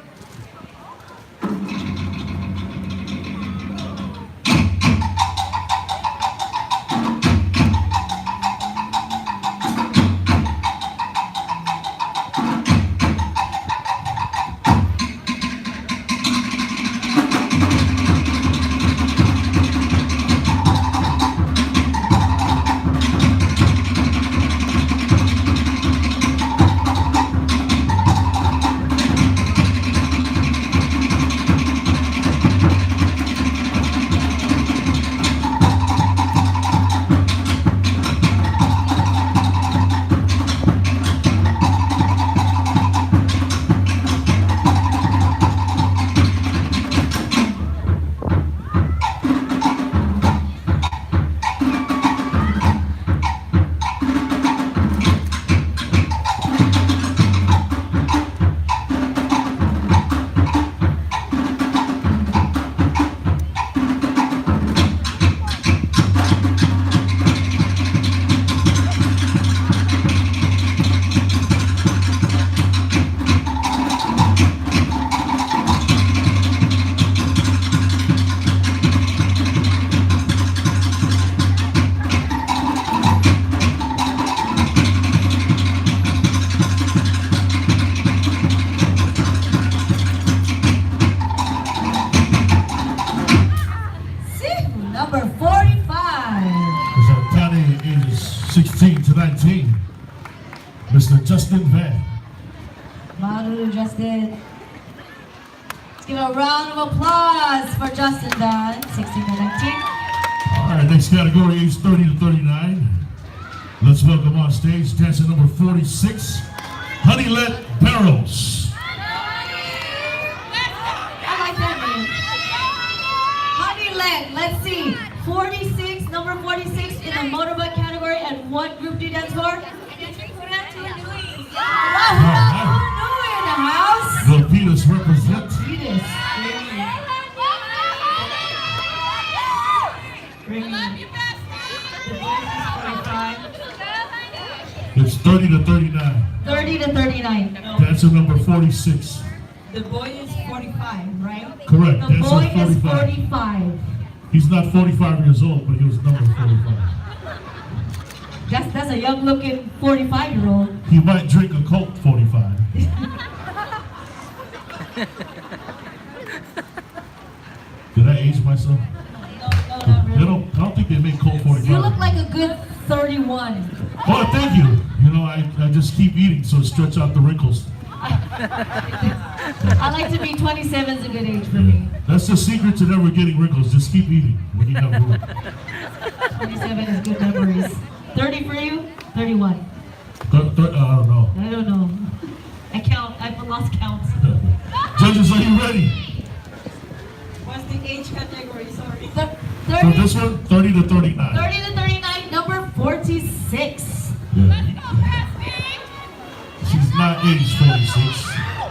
16 to 19, Mr. Justin Van. Maru, Justin. Let's give a round of applause for Justin Van, 16 to 19. All right, next category, age 30 to 39. Let's welcome on stage dancer number 46, Honeylet Barrels. I like that name. Honeylet, let's see. 46, number 46 in the motorbike category, and what group do you dance for? All right. Hura in the house. The Peters represent. Peters. Love you, bestie. It's 30 to 39. 30 to 39. Dancer number 46. The boy is 45, right? Correct. The Dancer boy is 45. 45. He's not 45 years old, but he was number 45. That's a young looking 45-year-old. He might drink a Colt 45. Did I age myself? No, not They really. don't, I don't think they make Colt 45. You look like a good 31. Oh, thank you. You know, I just keep eating, so stretch out the wrinkles. I like to be 27 is a good age for me. That's the secret to never getting wrinkles. Just keep eating when you have food. 27 is good memories. 30 for you? 31. I don't know. I don't know. I've lost count. Judges, are you ready? What's the age category? Sorry. For 30, this one, 30 to 39. 30 to 39, number 46. Yeah. She's not age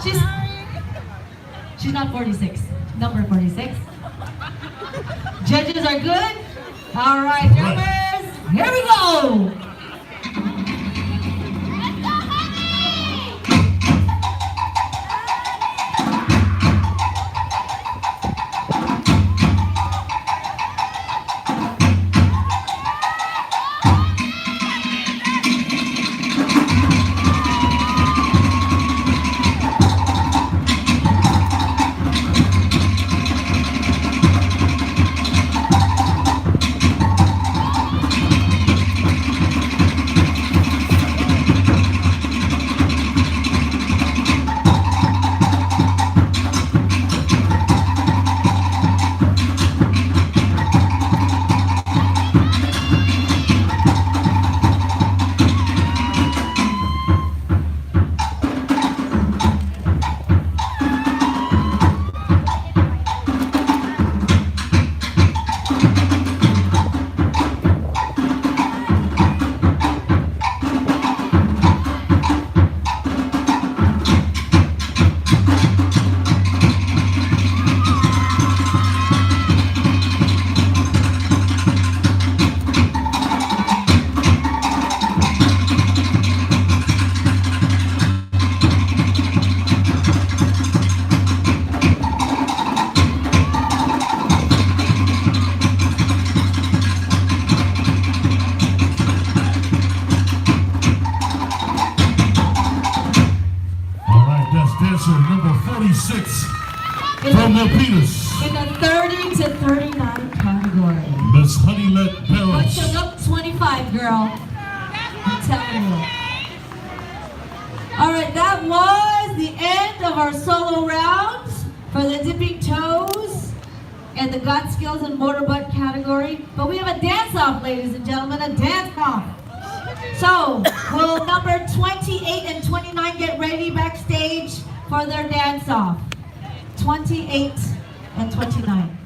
46. She's not 46. Number 46. Judges are good? All right, jumpers. Here we go. dancer number 46 from the Peters. In the 30 to 39 category. Miss Honeylet But Barrels. you look 25, girl. I'm telling you. All right, that was the end of our solo rounds for the dipping toes and the got skills and motorbutt category. But we have a dance-off, ladies and gentlemen, a dance-off. So, will number 28 and 29 get ready backstage for their dance-off? 28 and 29.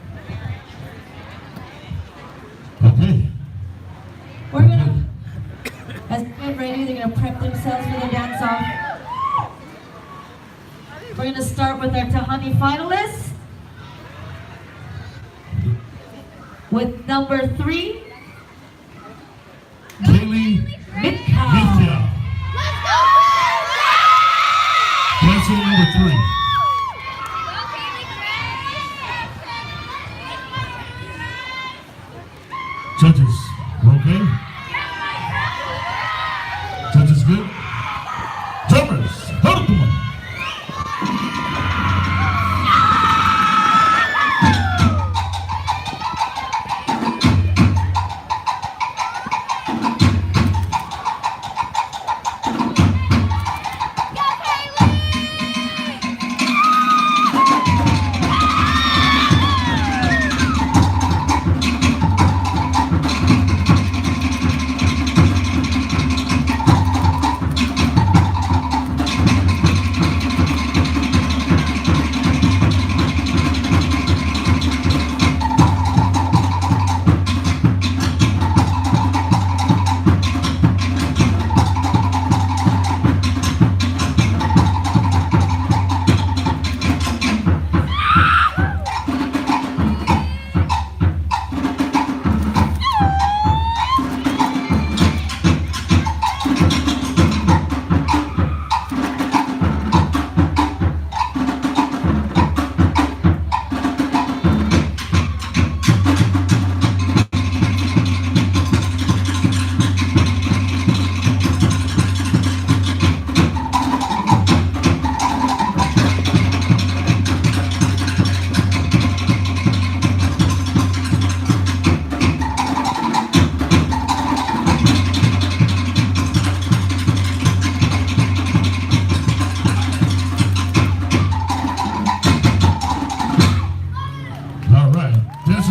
Okay. We're gonna, as they get ready, they're gonna prep themselves for their dance-off. We're gonna start with our Tahani finalists. With number 3, Kaylee Mitka. Mitka. Dancer number 3. Judges, we're okay? Judges good? Drummers, hold them up.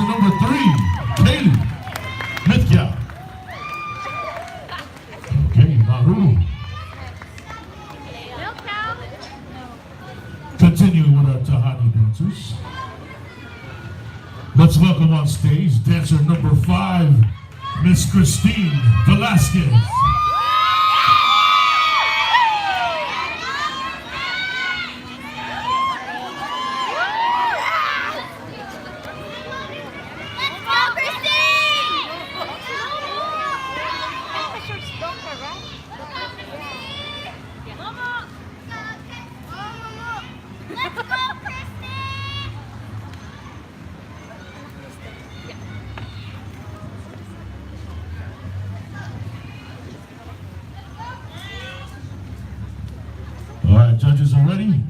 dancer number 3, Kaylee Mithya. Okay, Maru. Continuing with our Tahani dancers. Let's welcome on stage dancer number 5, Miss Christine Velasquez. All right, judges are ready.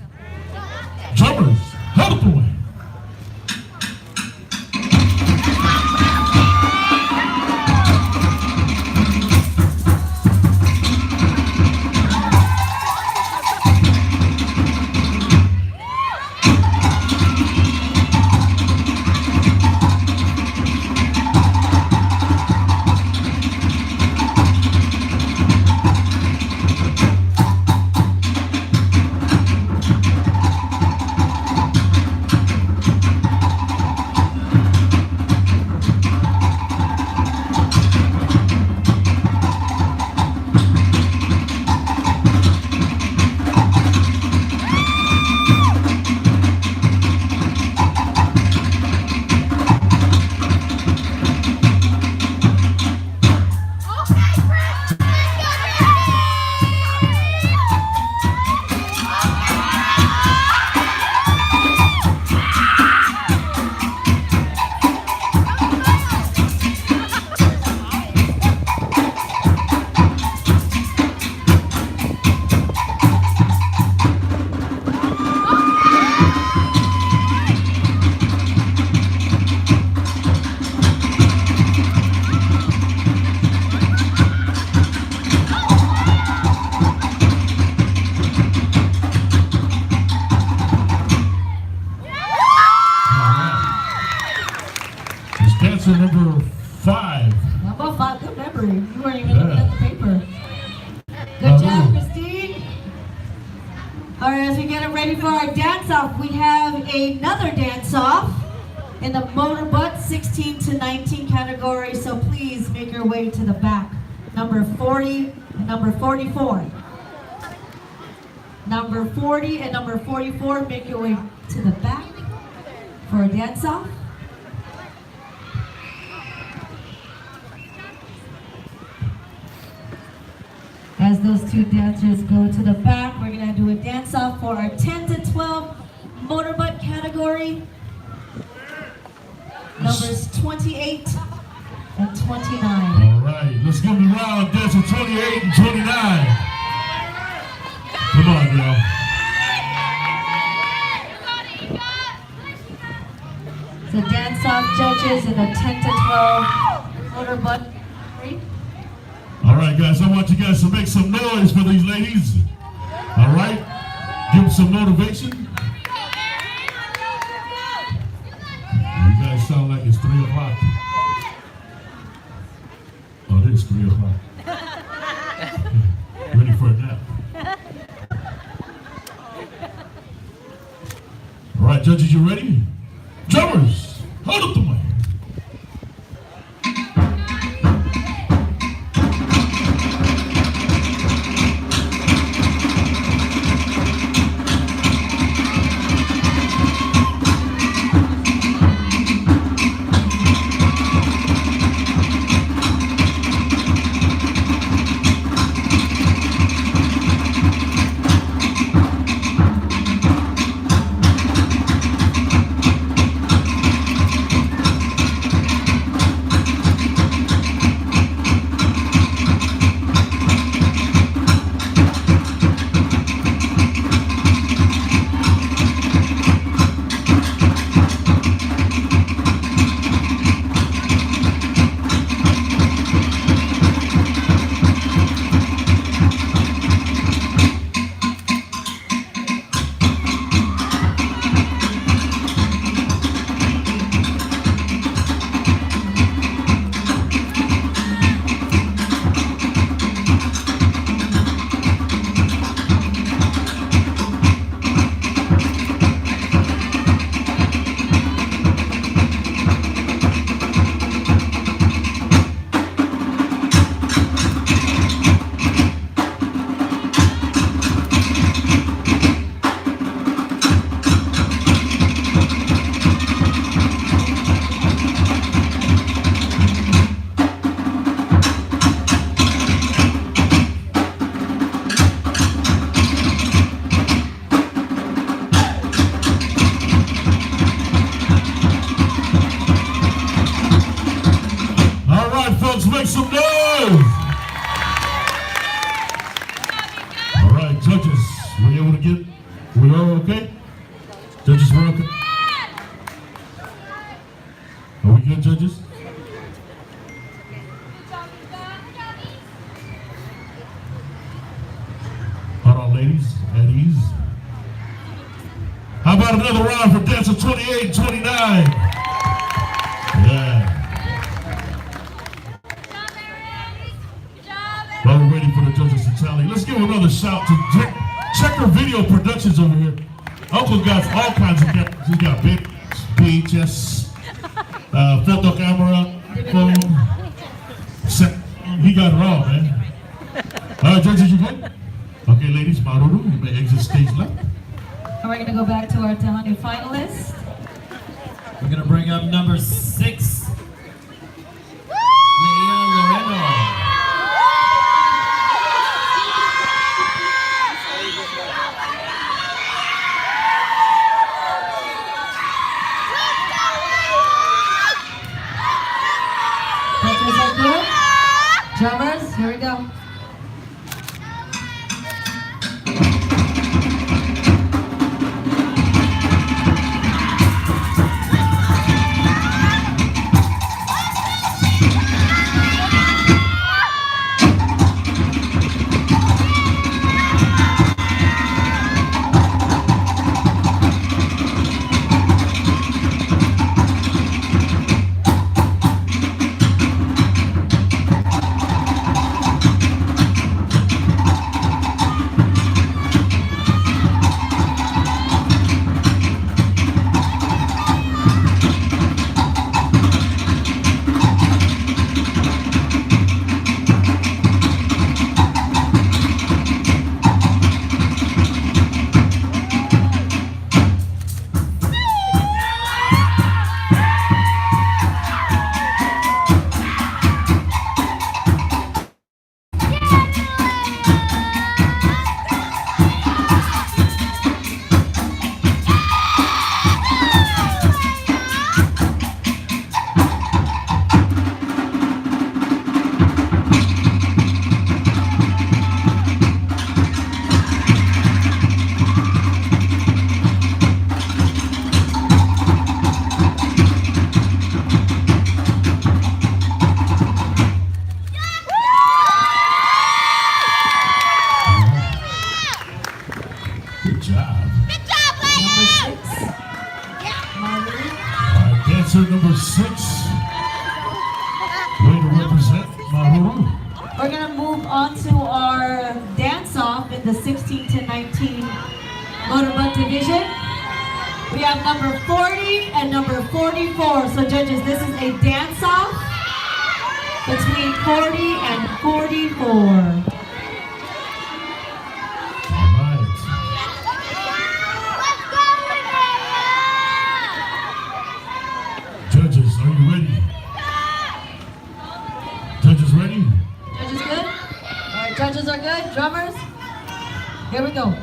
Drummers, hold it away. Dancer number 5. Number 5, good memory. You weren't even looking at the paper. Good job, Christine. All right, as we get ready for our dance-off, we have another dance-off in the motorbutt 16 to 19 category, so please make your way to the back. Number 40 and number 44. Number 40 and number 44, make your way to the back for a dance-off. As those two dancers go to the back, we're gonna do a dance-off for our 10 to 12 motorbutt category. Numbers 28 and 29. All right, let's give them a round, dancer 28 and 29. Come on, girl. So dance-off judges in the 10 to 12 motorbutt. All right, guys, I want you guys to make some noise for these ladies. All right? Give them some motivation. You guys sound like it's 3 o'clock. Oh, it is 3 o'clock. Ready for a nap. All right, judges, you ready? Drummers, hold up the mic. folks make some noise. All right, judges, were you able to get, we all okay? Judges, we're okay? Are we good, judges? Hold on, ladies, at ease. How about another round for dancer 28 and 29? Yeah. While we're waiting for the judges to tally, let's give another shout to Checker Video Productions over here. Uncle got all kinds of cameras. He got big VHS, photo camera, phone. He got it all, man. All right, judges, you good? Okay, ladies, Maruru, you may exit stage left. And we're gonna go back to our Tahani finalists. We're gonna bring up number 6, Leia Loreno. Judges are good. Drummers, here we go. Good job. Good job, Number ladies. 6. Marley. All right, dancer number 6. Way to represent Maruru. We're gonna move on to our dance-off in the 16 to 19 motorboat division. We have number 40 and number 44. So judges, this is a dance-off between 40 and 44. All right. Let's go, Leia. Judges, are you ready? Judges ready? Judges good? All right, judges are good. Drummers, here we go.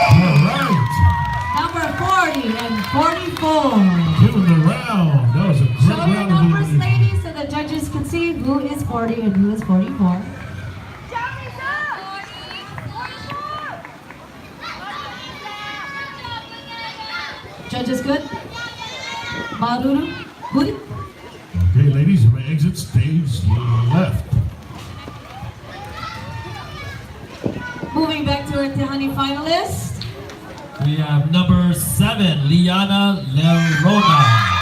All right. Number 40 and 44. Give 40 and you is 44. Judges good? Maruru, good? Okay, ladies, you may exit stage left. Moving back to our Tehani finalists. We have number 7, Liana Lerona.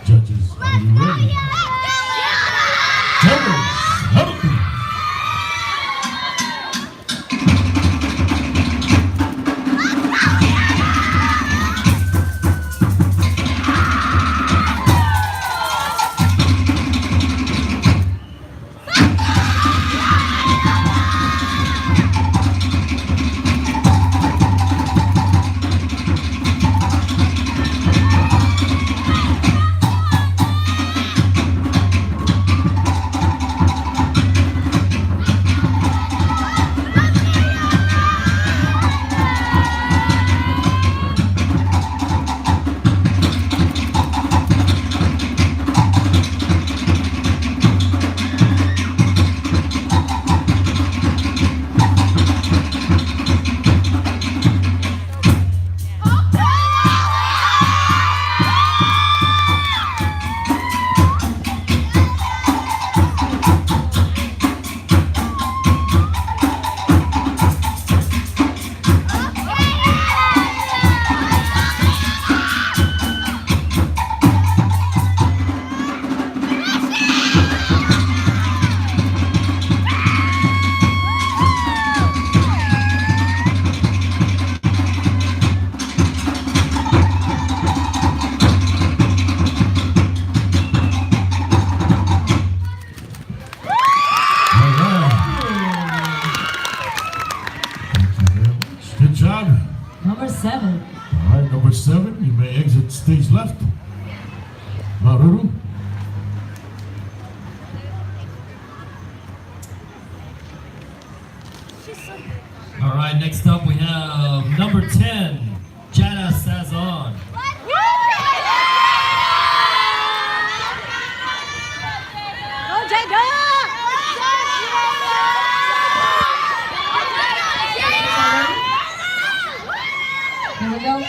Judges, are you ready? Judges, help me. Good job. Number 7. All right, number 7, you may exit stage left. Maruru. All right, next up we have number 10, Jana Sazon. Here we go.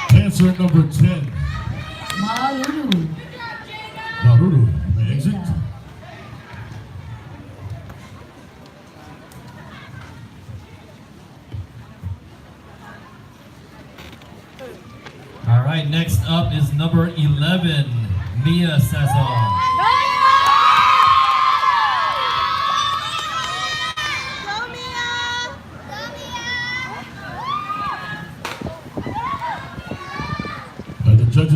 Dancer number 10. Maruru. Maruru, may exit. Yeah. All right, next up is number 11, Mia Sazon. The judges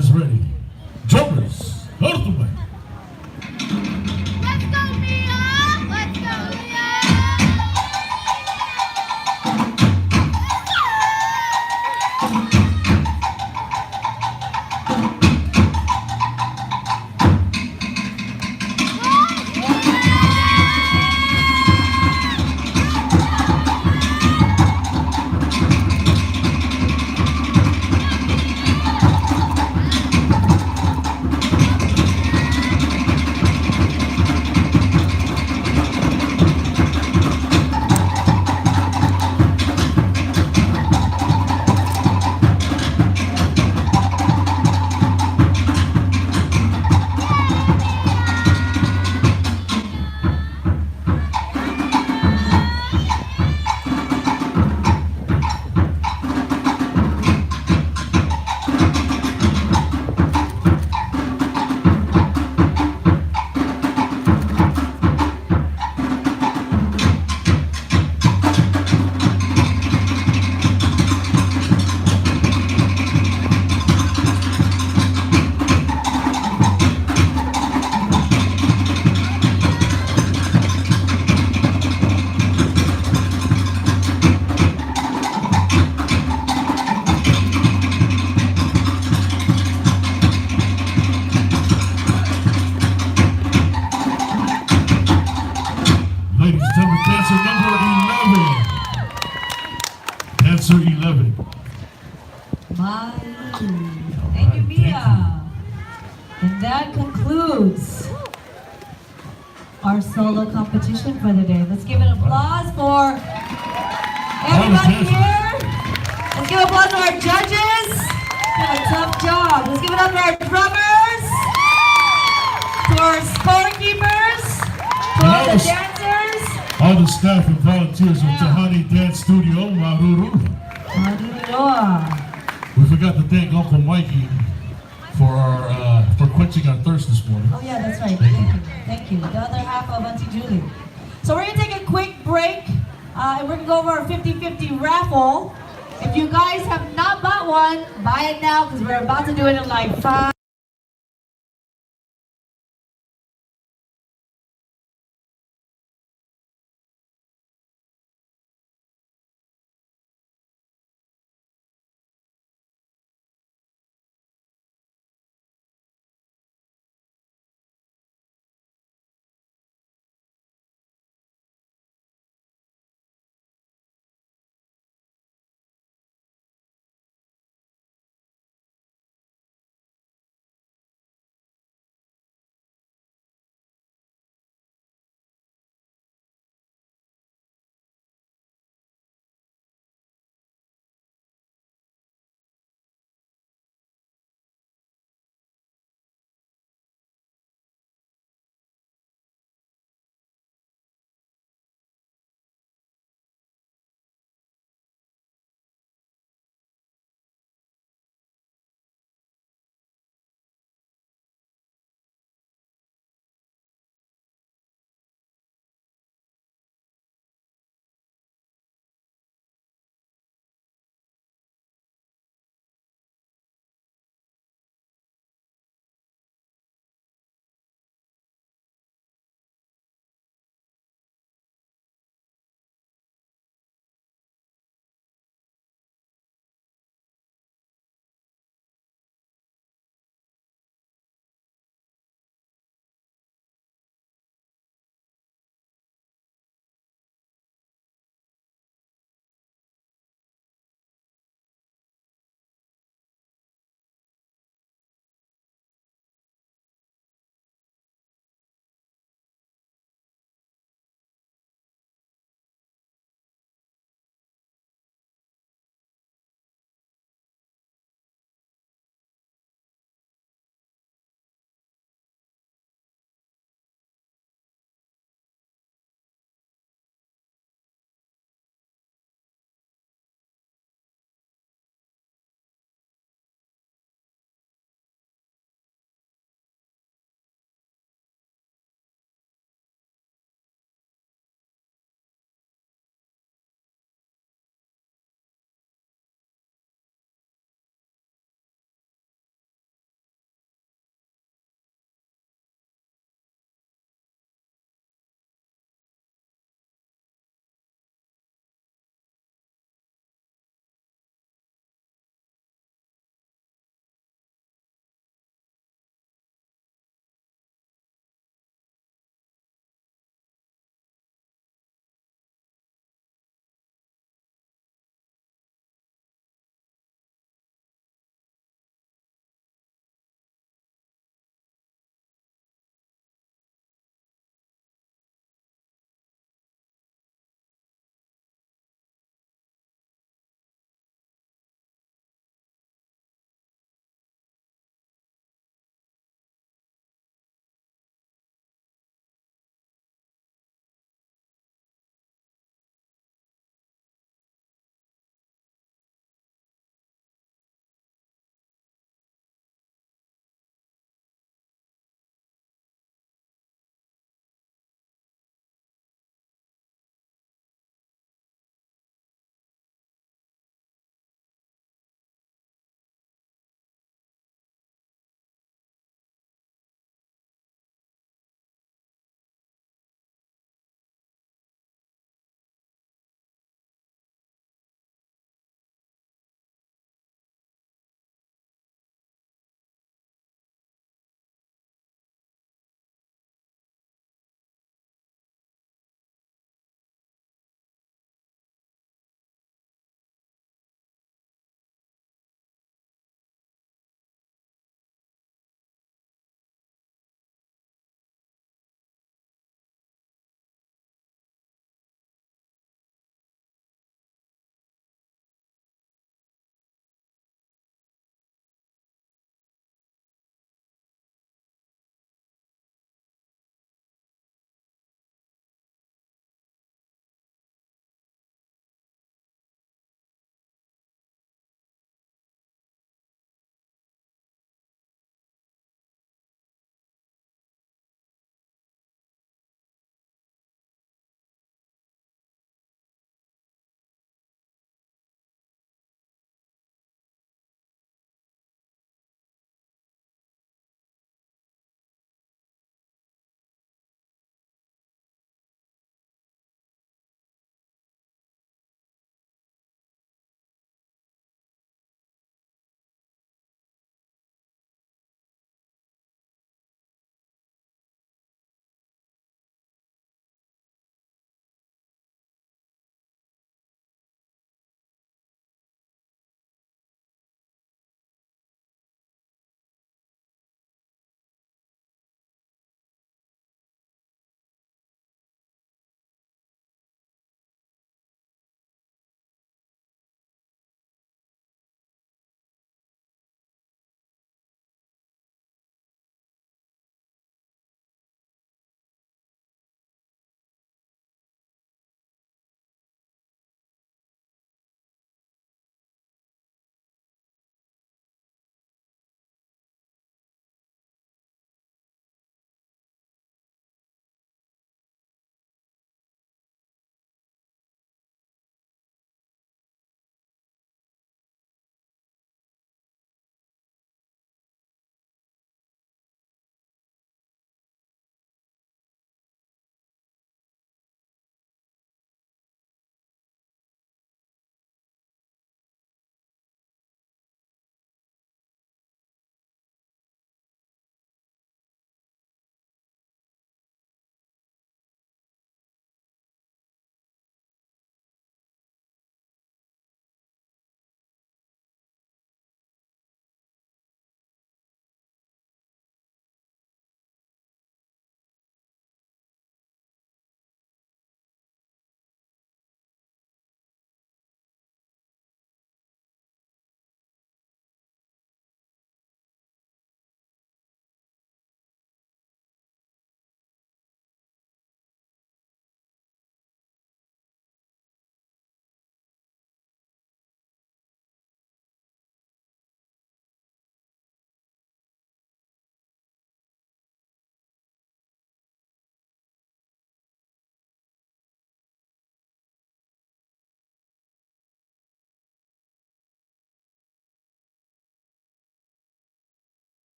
Dancer 11. Malu. Thank you, Mia. And that concludes our solo competition for the day. Let's give an applause for everybody here. Let's give applause to our judges. They have a tough job. Let's give it up to our drummers, to our scorekeepers, to all the dancers. All the staff and volunteers of Tahani Dance Studio, Maruru. We forgot to thank Uncle Mikey for quenching our thirst this morning. Oh yeah, that's right. Thank you. Thank you. The other half of Auntie Julie. So we're gonna take a quick break, and we're gonna go over our 50-50 raffle. If you guys have not bought one, buy it now because we're about to do it in like 5.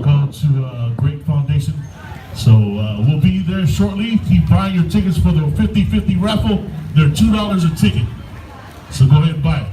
will go to Great Foundation. So we'll be there shortly. Keep buying your tickets for the 50-50 raffle. They're $2 a ticket. So go ahead and buy it.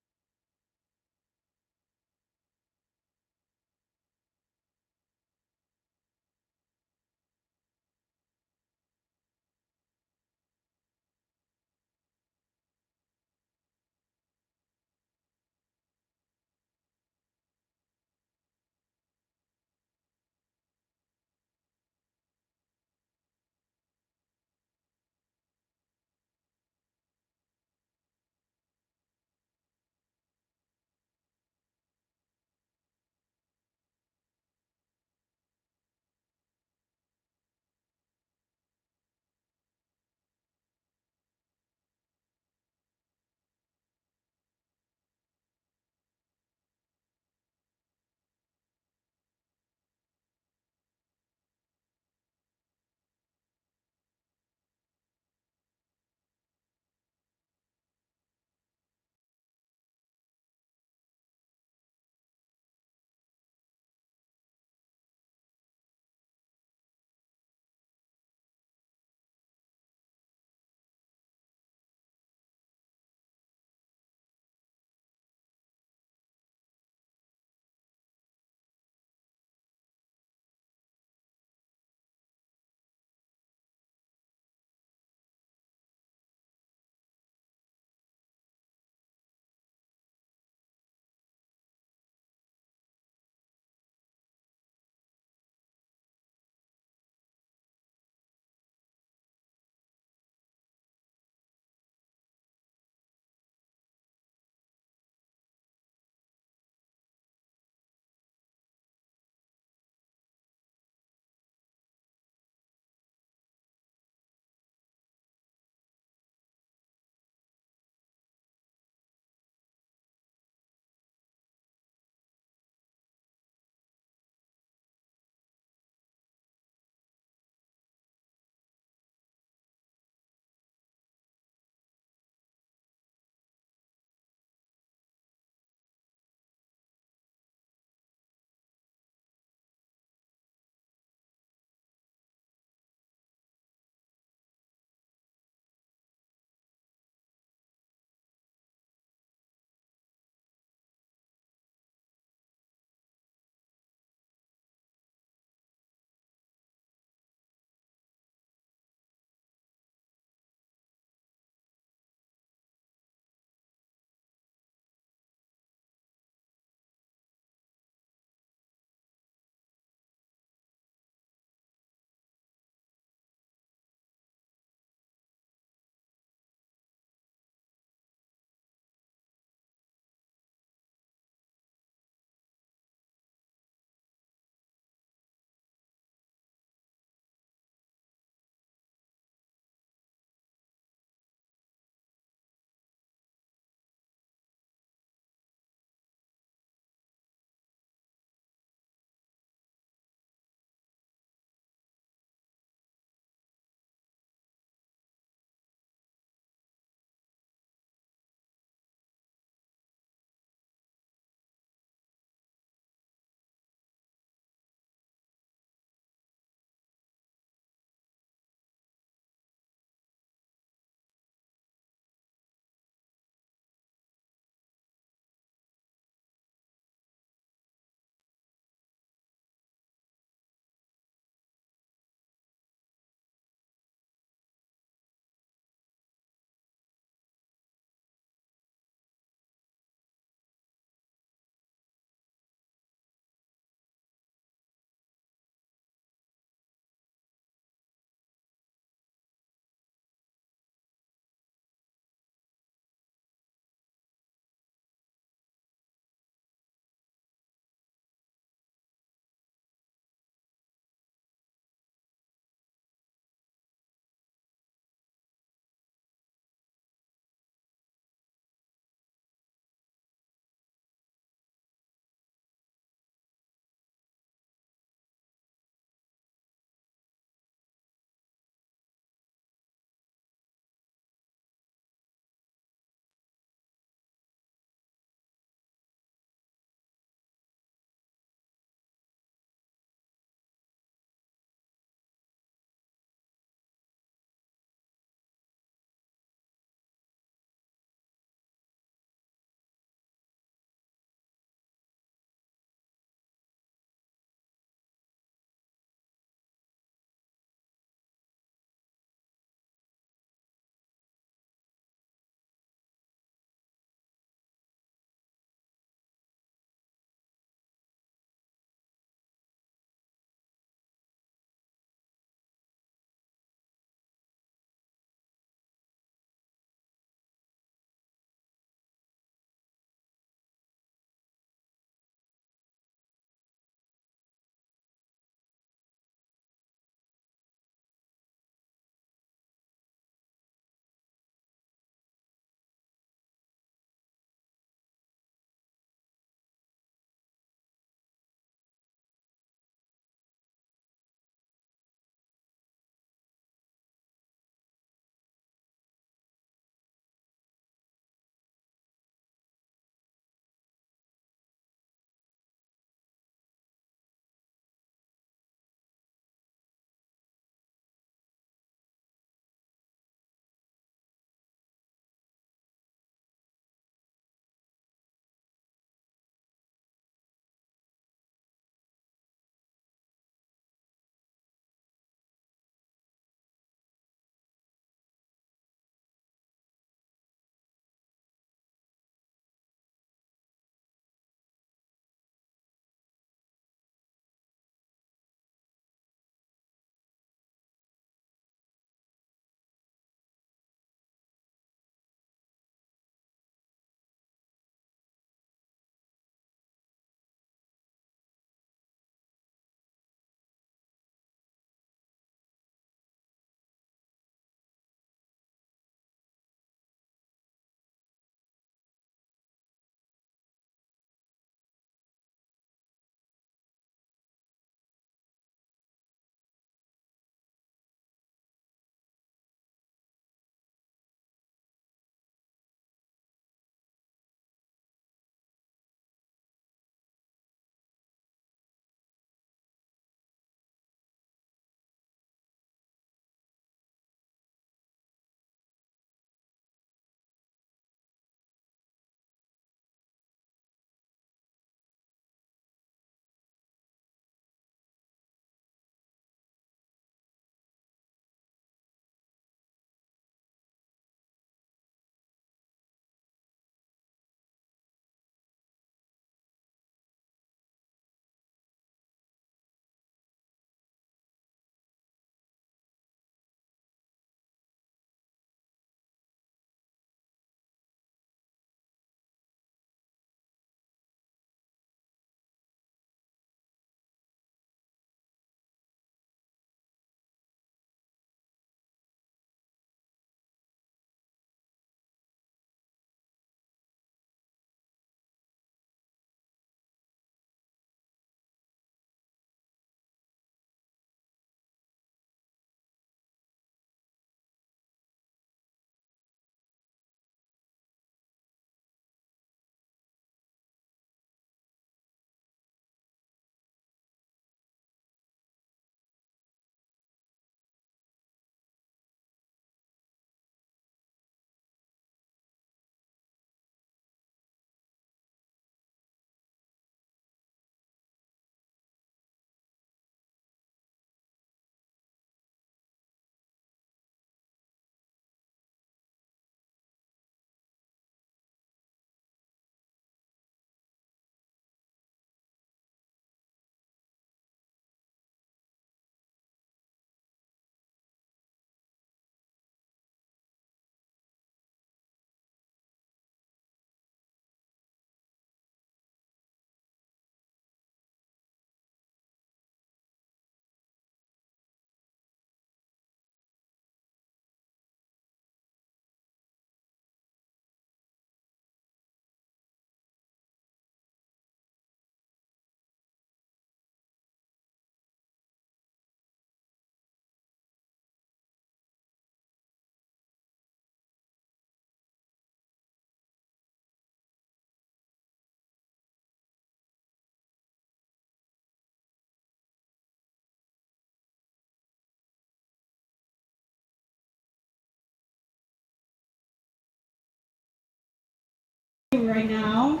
right now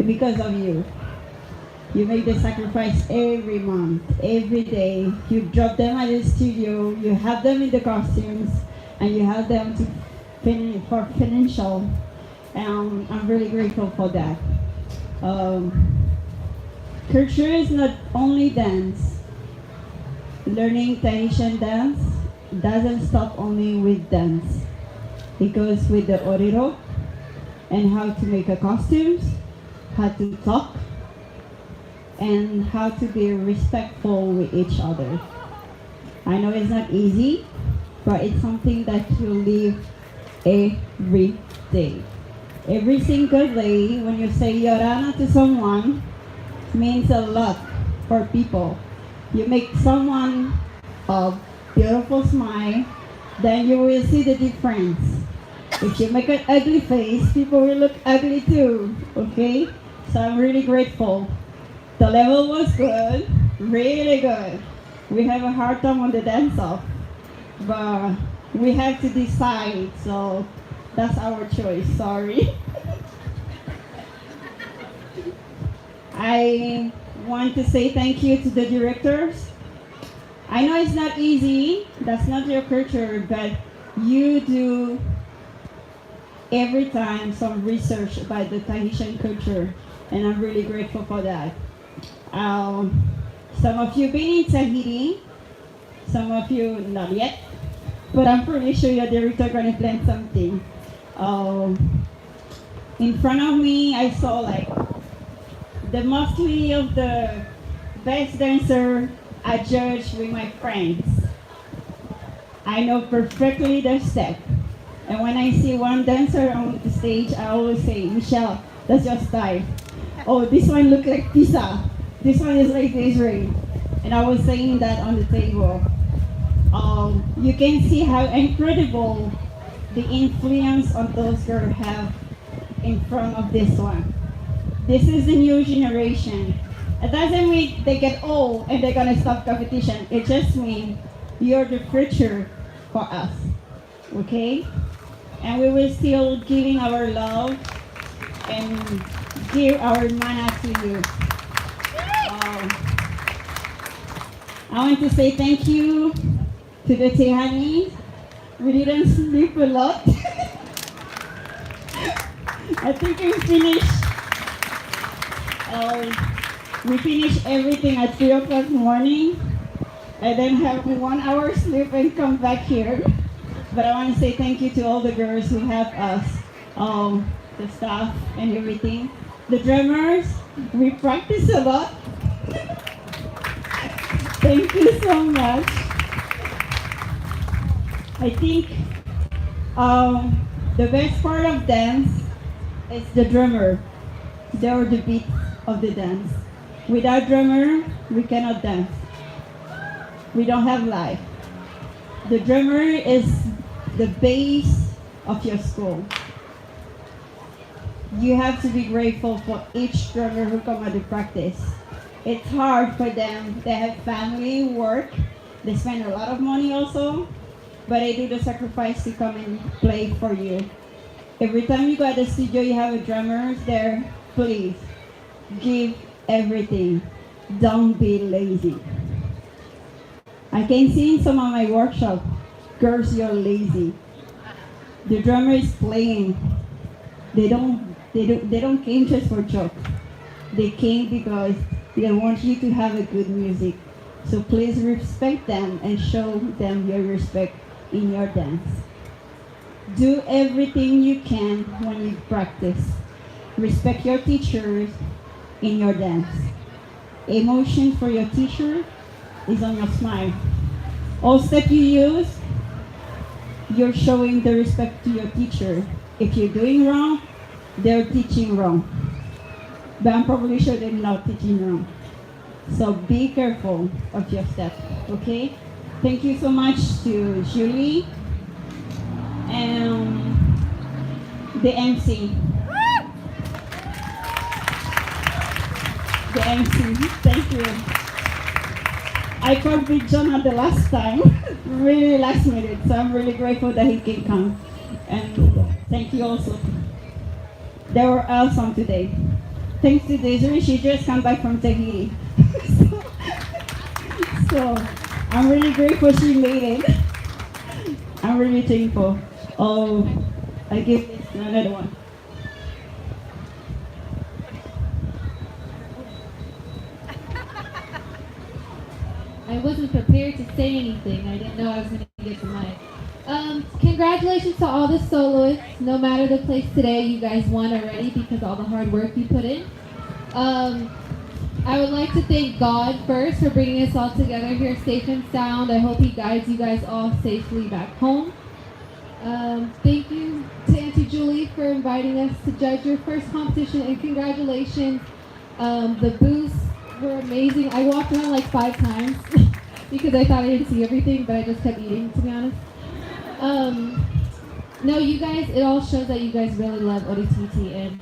because of you. You make the sacrifice every month, every day. You drop them at the studio, you have them in the costumes, and you have them to for financial. And I'm really grateful for that. Um, Culture is not only dance. Learning Tahitian dance doesn't stop only with dance. It goes with the oriro and how to make a costumes, how to talk, and how to be respectful with each other. I know it's not easy, but it's something that you live every day. Every single day, when you say Yorana to someone, means a lot for people. You make someone a beautiful smile, then you will see the difference. If you make an ugly face, people will look ugly too, okay? So I'm really grateful. The level was good, really good. We have a hard time on the dance-off, but we have to decide, so that's our choice, sorry. I want to say thank you to the directors. I know it's not easy, that's not your culture, but you do every time some research about the Tahitian culture, and I'm really grateful for that. Some of you been in Tahiti, some of you not yet, but I'm pretty sure your director gonna plan something. In front of me, I saw like the mostly of the best dancer I judge with my friends. I know perfectly their step. And when I see one dancer on the stage, I always say, Michelle, that's your style. Oh, this one look like pizza. This one is like Israel. And I was saying that on the table. You can see how incredible the influence of those girls have in front of this one. This is the new generation. It doesn't mean they get old and they're gonna stop competition. It just means you're the future for us, okay? And we will still giving our love and give our mana to you. I want to say thank you to the Tehani. We didn't sleep a lot. I think we finished everything at 3 o'clock in the morning, and then have 1 hour sleep and come back here. But I want to say thank you to all the girls who help us, the staff and everything. The drummers, we practice a lot. Thank you so much. I think the best part of dance is the drummer. They are the beat of the dance. Without drummer, we cannot dance. We don't have life. The drummer is the base of your school. You have to be grateful for each drummer who come out to practice. It's hard for them. They have family, work. They spend a lot of money also, but they do the sacrifice to come and play for you. Every time you go at the studio, you have a drummer there. Please, give everything. Don't be lazy. I can see in some of my workshops, girls, you're lazy. The drummer is playing. They don't came just for joke. They came because they want you to have a good music. So please respect them and show them your respect in your dance. Do everything you can when you practice. Respect your teachers in your dance. Emotion for your teacher is on your smile. All step you use, you're showing the respect to your teacher. If you're doing wrong, they're teaching wrong. But I'm probably sure they're not teaching wrong. So be careful of your step, okay? Thank you so much to Julie and the MC. The MC, thank you. I called Big John at the last time, really last minute, so I'm really grateful that he can come. And thank you also. They were awesome today. Thanks to Desiree, she just come back from Tahiti. So I'm really grateful she made it. I'm really thankful. Oh, I give this to another one. I wasn't prepared to say anything. I didn't know I was going to get the mic. Congratulations to all the soloists. No matter the place today, you guys won already because of all the hard work you put in. I would like to thank God first for bringing us all together here safe and sound. I hope He guides you guys all safely back home. Thank you to Auntie Julie for inviting us to judge your first competition, and congratulations. The booths were amazing. I walked around like 5 times because I thought I didn't see everything, but I just kept eating, to be honest. No, you guys, it all shows that you guys really love ODTT, and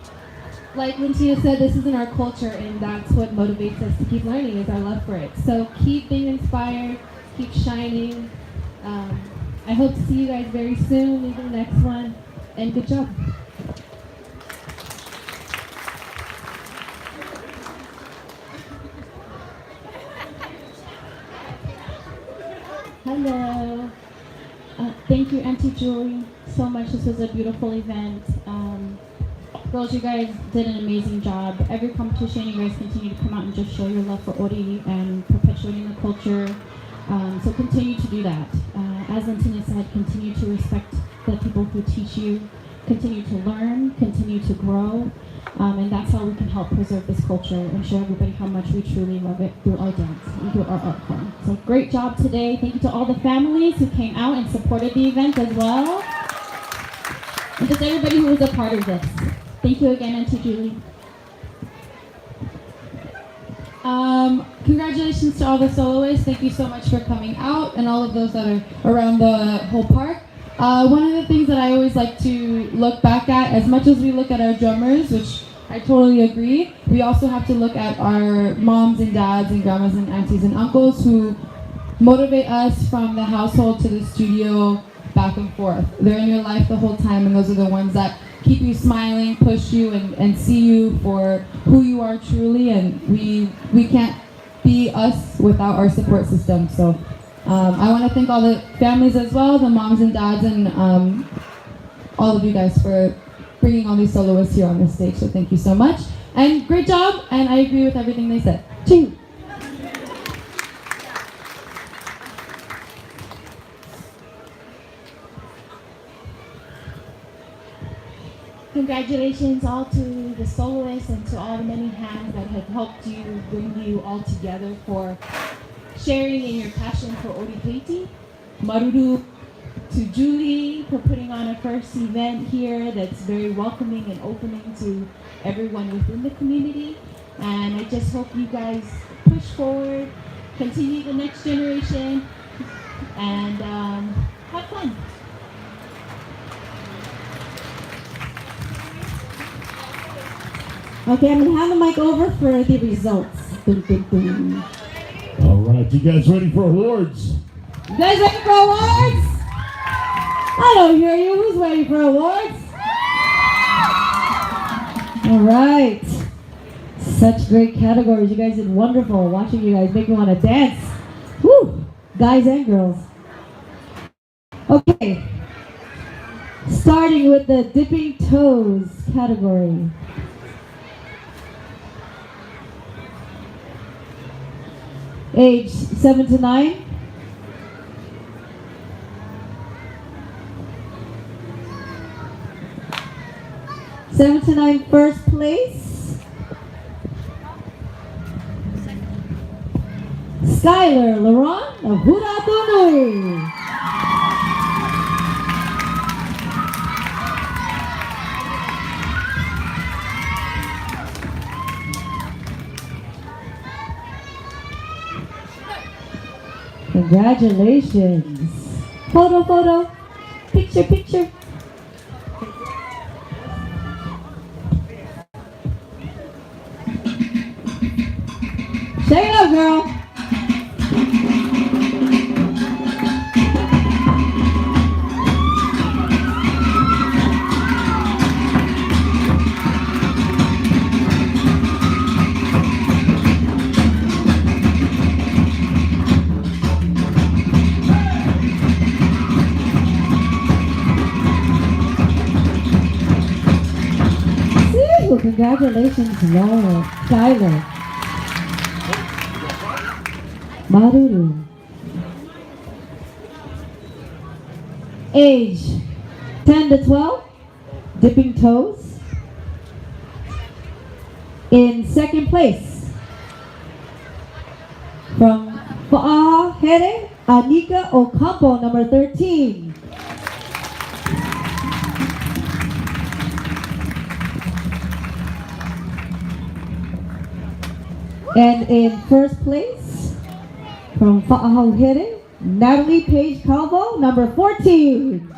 like Lintina said, this isn't our culture, and that's what motivates us to keep learning, is our love for it. So keep being inspired, keep shining. I hope to see you guys very soon, maybe the next one, and good job. Hello. Thank you, Auntie Julie, so much. This was a beautiful event. Girls, you guys did an amazing job. Every competition, you guys continue to come out and just show your love for Ori and perpetuating the culture. So continue to do that. As Lintina said, continue to respect the people who teach you, continue to learn, continue to grow, and that's how we can help preserve this culture and show everybody how much we truly love it through our dance and through our art form. So great job today. Thank you to all the families who came out and supported the event as well, and just everybody who was a part of this. Thank you again, Auntie Julie. Congratulations to all the soloists. Thank you so much for coming out, and all of those that are around the whole park. One of the things that I always like to look back at, as much as we look at our drummers, which I totally agree, we also have to look at our moms and dads and grandmas and aunties and uncles who motivate us from the household to the studio, back and forth. They're in your life the whole time, and those are the ones that keep you smiling, push you, and see you for who you are truly, and we can't be us without our support system. So I want to thank all the families as well, the moms and dads, and all of you guys for bringing all these soloists here on the stage. So thank you so much, and great job, and I agree with everything they said. Ching! Congratulations all to the soloists and to all the many hands that have helped you, bring you all together for sharing in your passion for ODTT. Maruru to Julie for putting on a first event here that's very welcoming and opening to everyone within the community. And I just hope you guys push forward, continue the next generation, and have fun. Okay, I'm gonna hand the mic over for the results. Dun, dun, dun. All right, you guys ready for awards? You guys ready for awards? I don't hear you. Who's ready for awards? All right. Such great categories. You guys did wonderful. Watching you guys make me want to dance. Woo! Guys and girls. Okay. Starting with the dipping toes category. Age 7 to 9. Seven to 9, first place. Skylar Laron of Hura Tini. Congratulations. Photo. Picture. Shake it up, girl. Congratulations, Laura, Skylar. Maruru. Age 10 to 12, dipping toes. In second place, from Fa'ahere, Anika Ocampo, number 13. And in first place, from Fa'ahere, Natalie Page Calvo, number 14.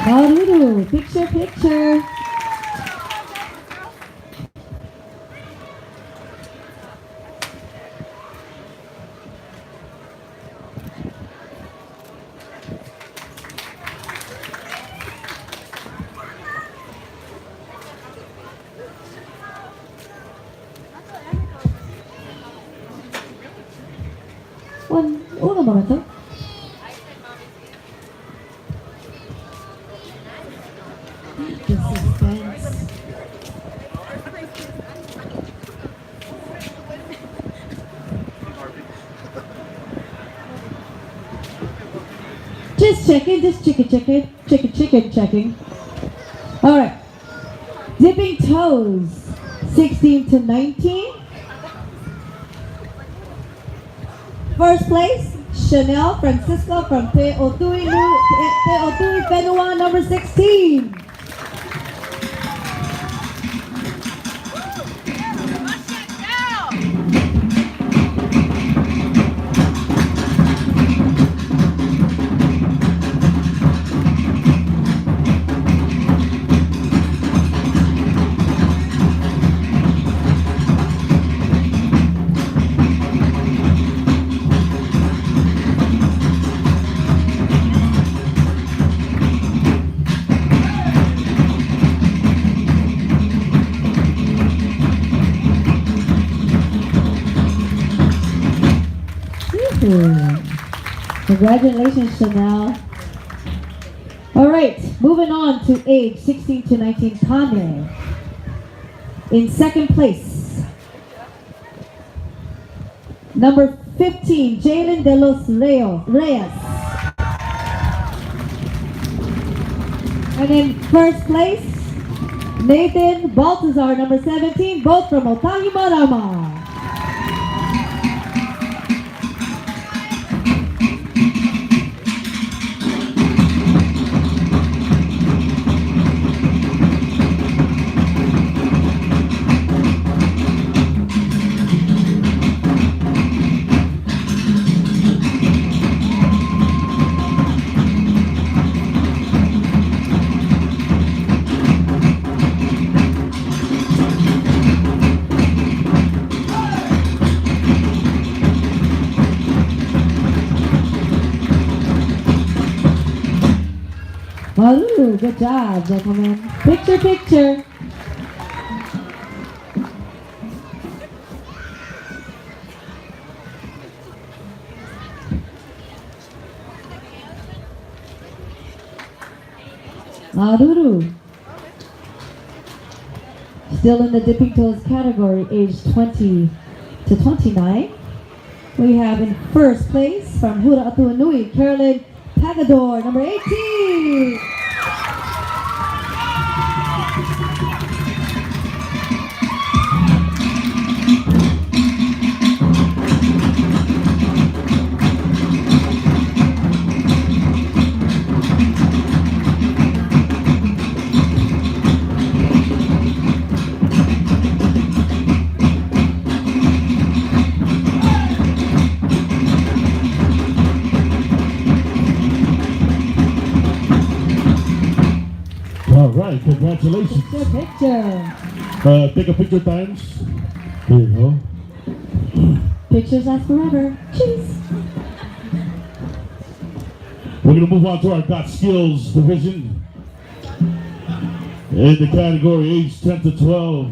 Maruru, picture, picture. Uno momento. The suspense. Just checking. All right. Dipping toes, 16 to 19. First place, Chanel Francisco from Te Otui Whenua, number 16. Congratulations, Chanel. All right, moving on to age 16 to 19, Kane. In second place, number 15, Jalen De Los Reyes. And in first place, Nathan Baltazar, number 17, both from Otahi Marama. Maru, good job, gentlemen. Picture, picture. Maruru. Still in the dipping toes category, age 20 to 29. We have in first place from Hura Tini, Carolyn Pagador, number 18. congratulations. Picture. Take a picture times. Here you go. Pictures last forever. Cheese. We're going to move on to our Got Skills division. In the category age 10 to 12,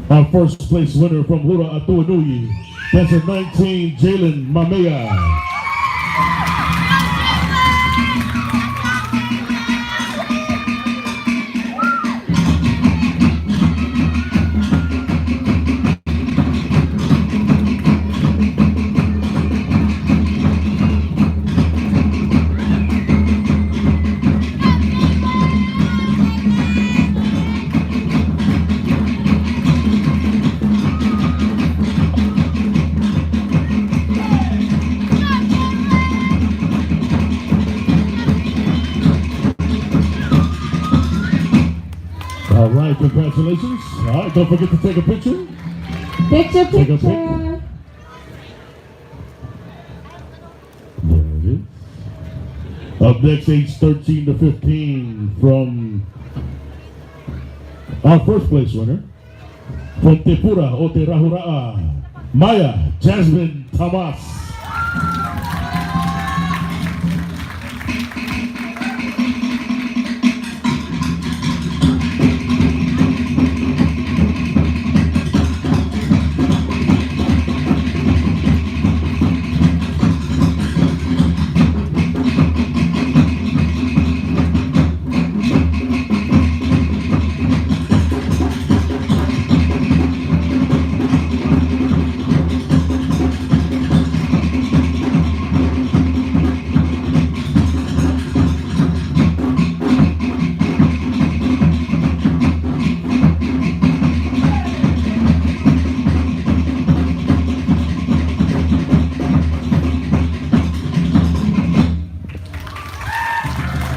our first place winner from Hura Tini, dancer 19, Jalen Mamea. All right, congratulations. All right, don't forget to take a picture. Picture, Take a picture. pic. There it is. Up next, age 13 to 15, from our first place winner, from Tepura o Te Rahura'a, Maya Jasmine Tamas.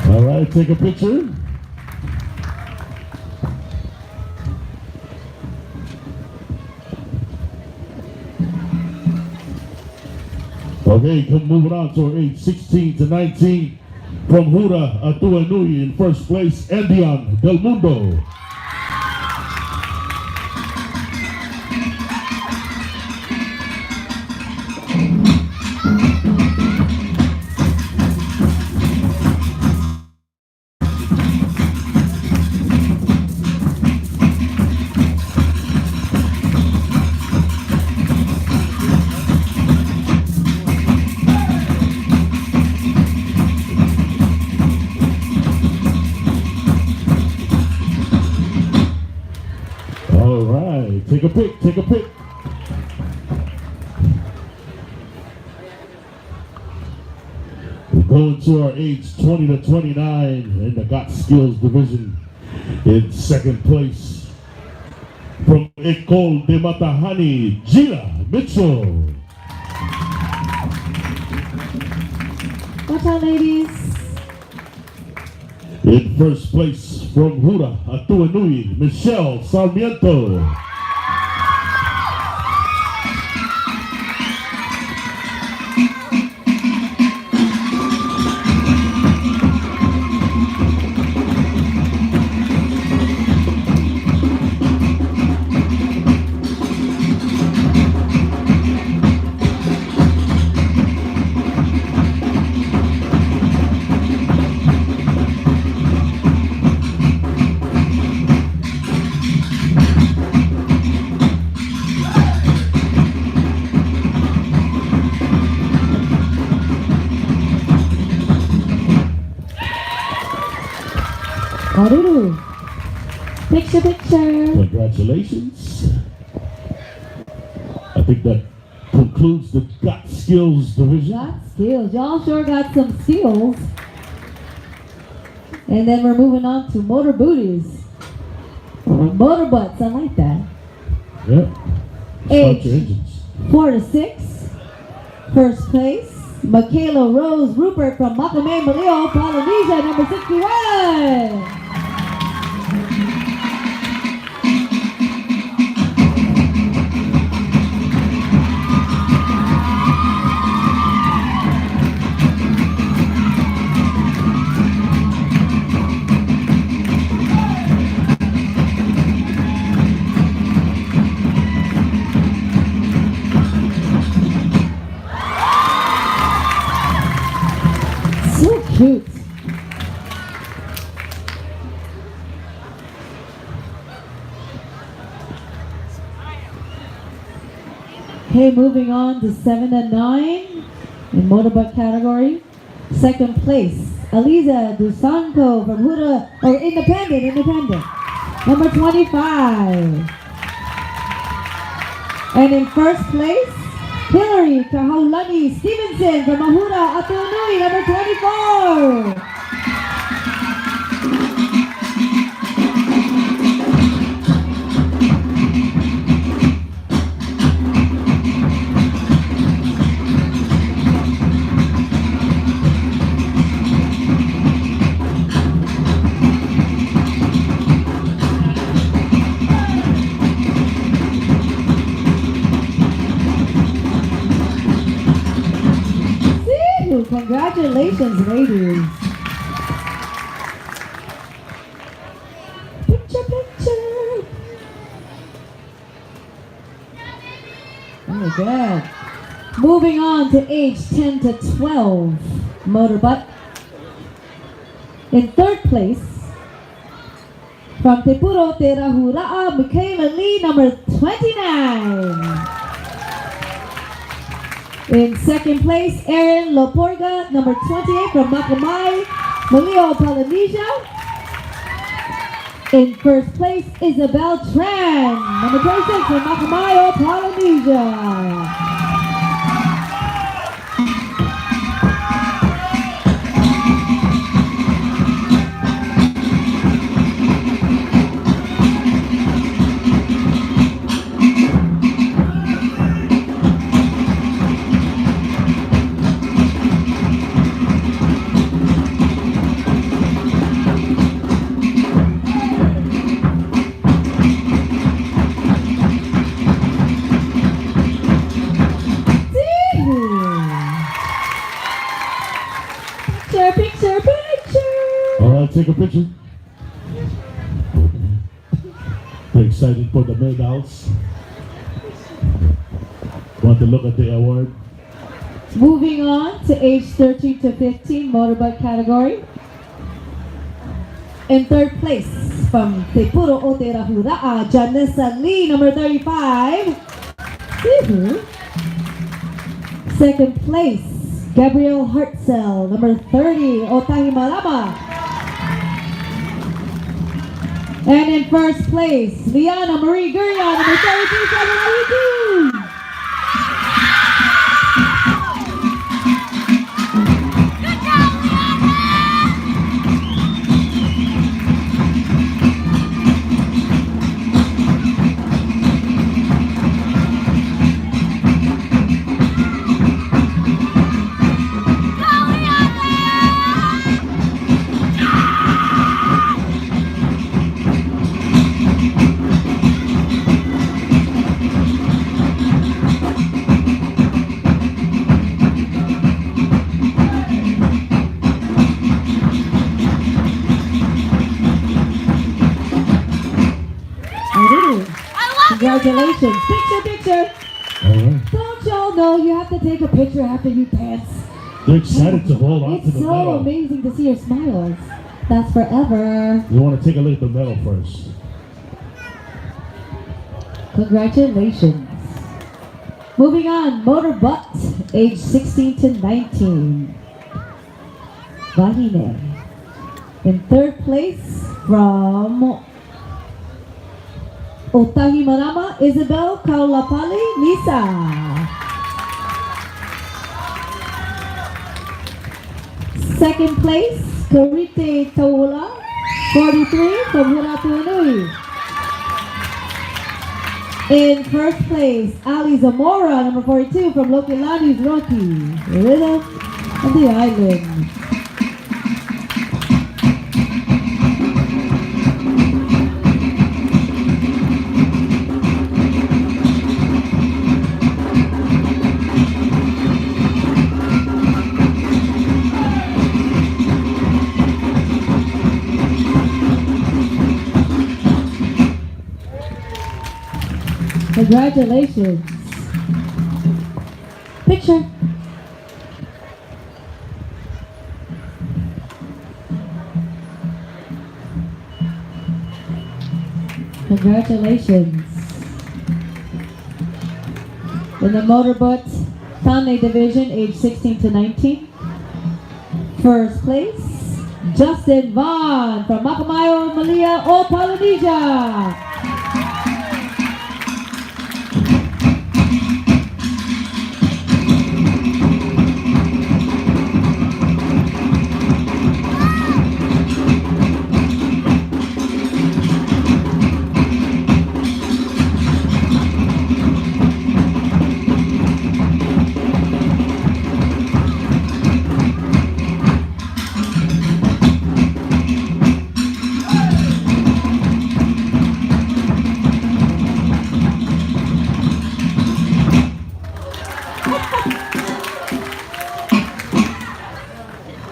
All right, take a picture. Okay, come moving on to our age 16 to 19, from Hura Tini in first place, Andian Del Mundo. All right, take a pic, take a pic. We're going to our age 20 to 29 in the Got Skills division. In second place, from Ecole de Matahani, Gina Mitchell. Watch out, ladies. In first place, from Hura Tini, Michelle Sarmiento. Hallelujah. Picture, picture. Congratulations. I think that concludes the Got Skills division. Got skills. Y'all sure got some skills. And then we're moving on to motor booties. Motor butts. I like that. Yep. Start your Age engines. 4 to 6. First place, Michaela Rose Rupert from Makame Maleo, Polynesia, number 61. Okay, moving on to 7 and 9 in motorbike category. Second place, Aliza Dusanko from Hura, Independent, number 25. And in first place, Hillary Kahaulani Stevenson from Hura Tini, number 24. Congratulations, ladies. Picture. Very good. Moving on to age 10 to 12 motorbike. In third place, from Tepuro Terahura'a, Michaela Lee, number 29. In second place, Aaron Loporga, number 28 from Makamai, Malio, Polynesia. In first place, Isabel Tran, number 26 from Makamai, Polynesia. Take a picture. We're excited for the medals. Want to look at the award? Moving on to age 13 to 15 motorbike category. In third place, from Tepuro Oterahura'a, Janessa Lee, number 35. Second place, Gabrielle Hartzell, number 30, Otahimarama. And in first place, Liana Marie Gurion, number 32, 782. Congratulations. Picture. All right. Don't y'all know you have to take a picture after you dance? They're excited to hold on to It's the so medal. amazing to see your smiles. That's forever. We want to take a look at the medal first. Congratulations. Moving on, motorbutt, age 16 to 19. Vahine. In third place from Otahimarama, Isabel Kaulapali, Nisa. Second place, Karite Taula, 43 from Hura Tini. In first place, Ali Zamora, number 42 from Lokilani's Rocky, Rhythm of the Island. Congratulations. Picture. Congratulations. In the motorboat Tane division, age 16 to 19. First place, Justin Vaughn from Makamayo, Malia, O Polynesia.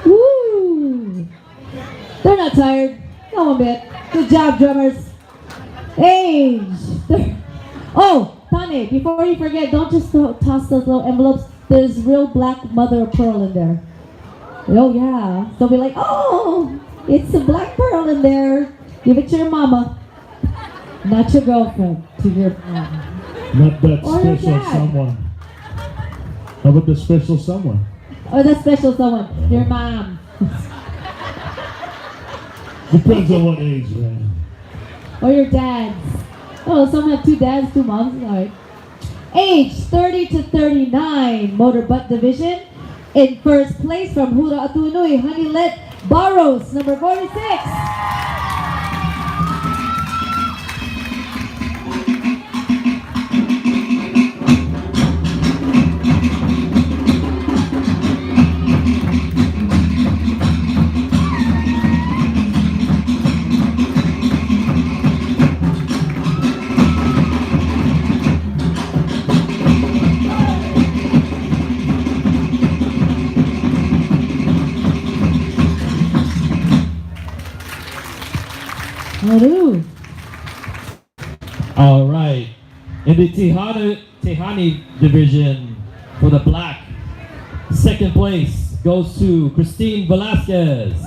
Woo! They're not tired. Not one bit. Good job, drummers. Age. Oh, Tane, before you forget, don't just toss those little envelopes. There's real black mother of pearl in there. Oh, yeah. Don't be like, oh, it's a black pearl in there. Give it to your mama. Not your girlfriend. To your mama. Not that Or your special dad. someone. How about the special someone? Oh, that special someone. Your mom. Depends on what age, man. Or your dad's. Oh, some have two dads, two moms. All right. Age 30 to 39, motor butt division. In first place from Hura Tini, Hanilet Barros, number 46. Hello. All right. In the Tehani division for the black, second place goes to Christine Velasquez.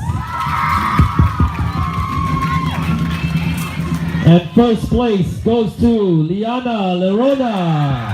And first place goes to Liana Lerona.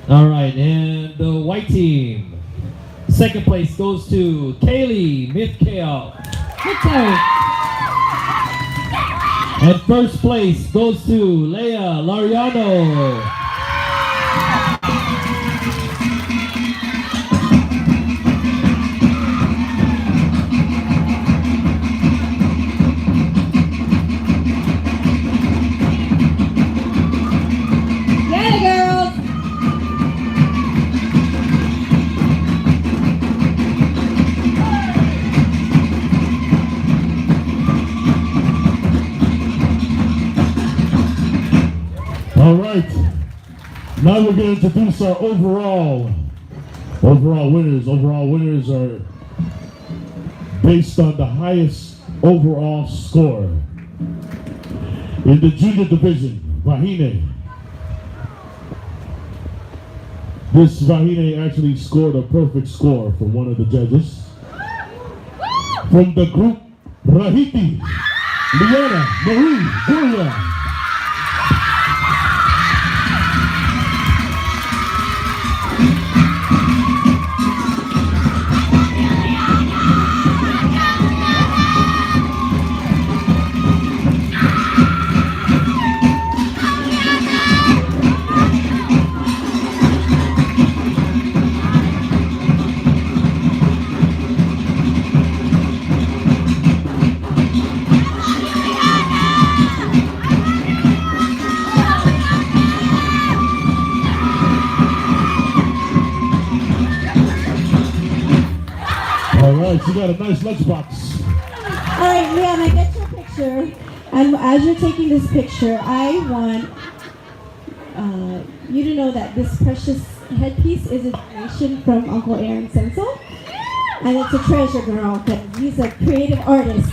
All right, and the white team. Second place goes to Kaylee Mithkale. And first place goes to Leia Lariano. Get it, girls. All right. Now we're going to introduce our overall winners. Overall winners are based on the highest overall score. In the junior division, Vahine. This Vahine actually scored a perfect score from one of the judges. From the group, Rahiti, Liana, Marie, Julia. She got a nice lunchbox. All right, Liana, get your picture. And as you're taking this picture, I want you to know that this precious headpiece is a donation from Uncle Aaron Senso. And it's a treasure, girl, because he's a creative artist.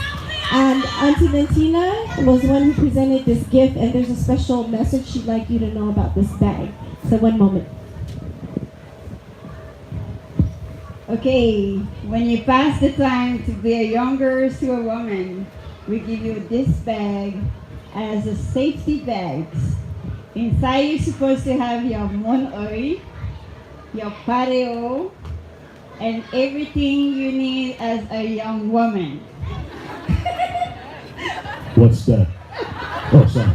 And Auntie Lentina was one who presented this gift, and there's a special message she'd like you to know about this bag. So one moment. Okay, when you pass the time to be a young girl to a woman, we give you this bag as a safety bag. Inside you're supposed to have your monoï, your pareo, and everything you need as a young woman. What's that? Oh, sorry.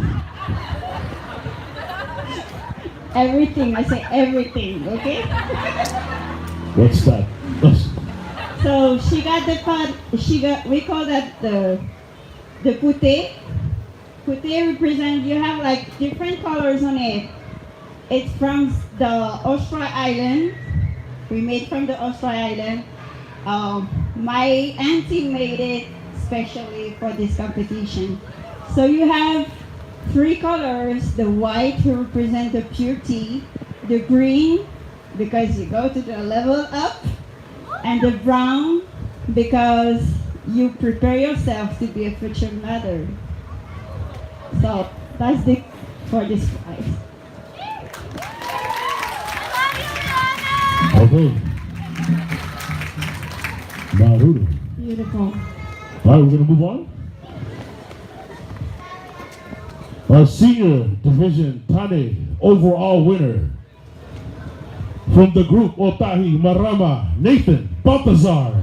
Everything, I say everything, okay? What's that? So she got the part, we call that the pute. Pute represent, you have like different colors on it. It's from the Austria Island. We made from the Austria Island. My auntie made it especially for this competition. So you have 3 colors: the white to represent the purity, the green because you go to the level up, and the brown because you prepare yourself to be a future mother. So that's the for this prize. Okay. Naruto. Beautiful. All right, we're going to move on. Our senior division Tane overall winner from the group Otahi Marama, Nathan Baltazar.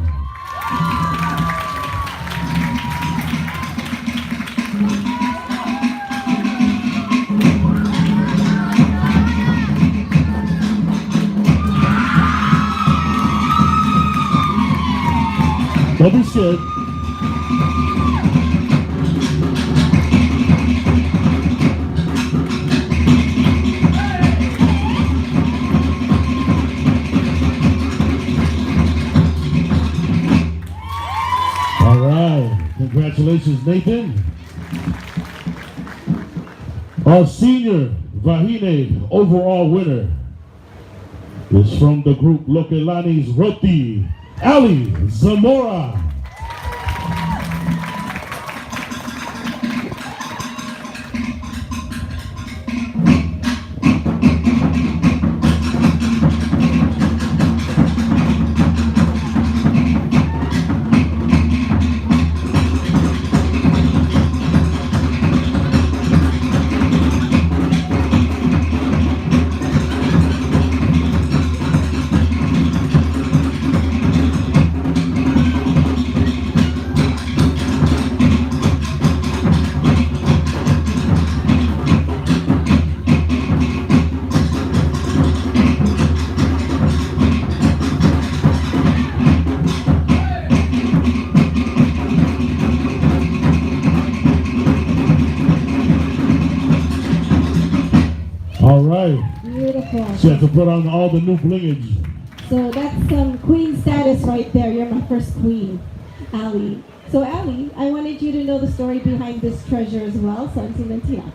Don't be scared. All right. Congratulations, Nathan. Our senior Vahine overall winner is from the group Lokelani's Roti, Ali Zamora. All right. Beautiful. She had to put on all the new blingage. So that's some queen status right there. You're my first queen, Ali. So Ali, I wanted you to know the story behind this treasure as well. So Auntie Lentina.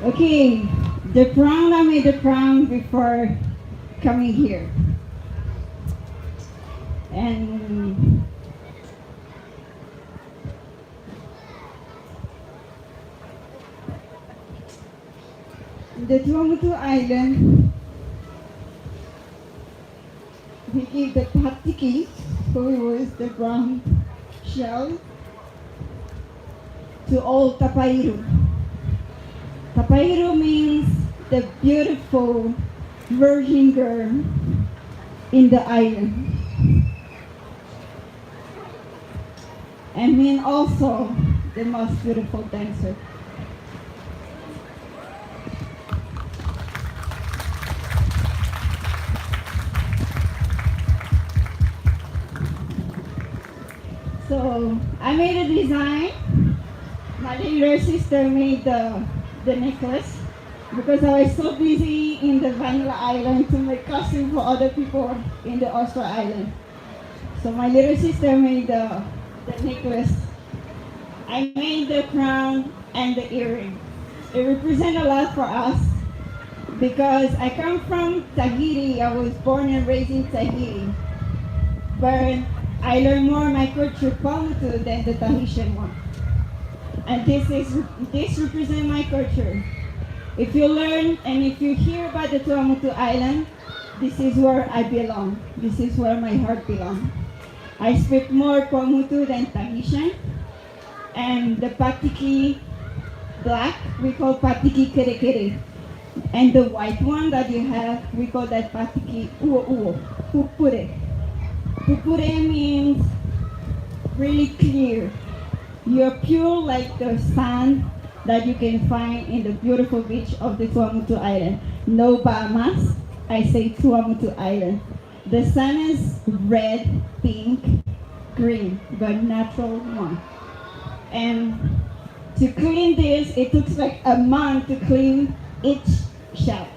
Okay, the crown, I made the crown before coming here. And the Tuamutu Island, we gave the Patiki, who was the brown shell, to old Tapairu. Tapairu means the beautiful virgin girl in the island. And mean also the most beautiful dancer. So I made a design. My little sister made the necklace because I was so busy in the Vanilla Island to make costume for other people in the Austria Island. So my little sister made the necklace. I made the crown and the earring. It represents a lot for us because I come from Tahiti. I was born and raised in Tahiti. But I learned more my culture Paumotu than the Tahitian one. And this represents my culture. If you learn and if you hear about the Tuamotu Island, this is where I belong. This is where my heart belongs. I speak more Paumotu than Tahitian. And the patiki black, we call patiki kere kere. And the white one that you have, we call that patiki uo uo, pupure. Pupure means really clear. You're pure like the sand that you can find in the beautiful beach of the Tuamotu Island. No Bahamas, I say Tuamotu Island. The sun is red, pink, green, but natural one. And to clean this, it took like a month to clean each shell.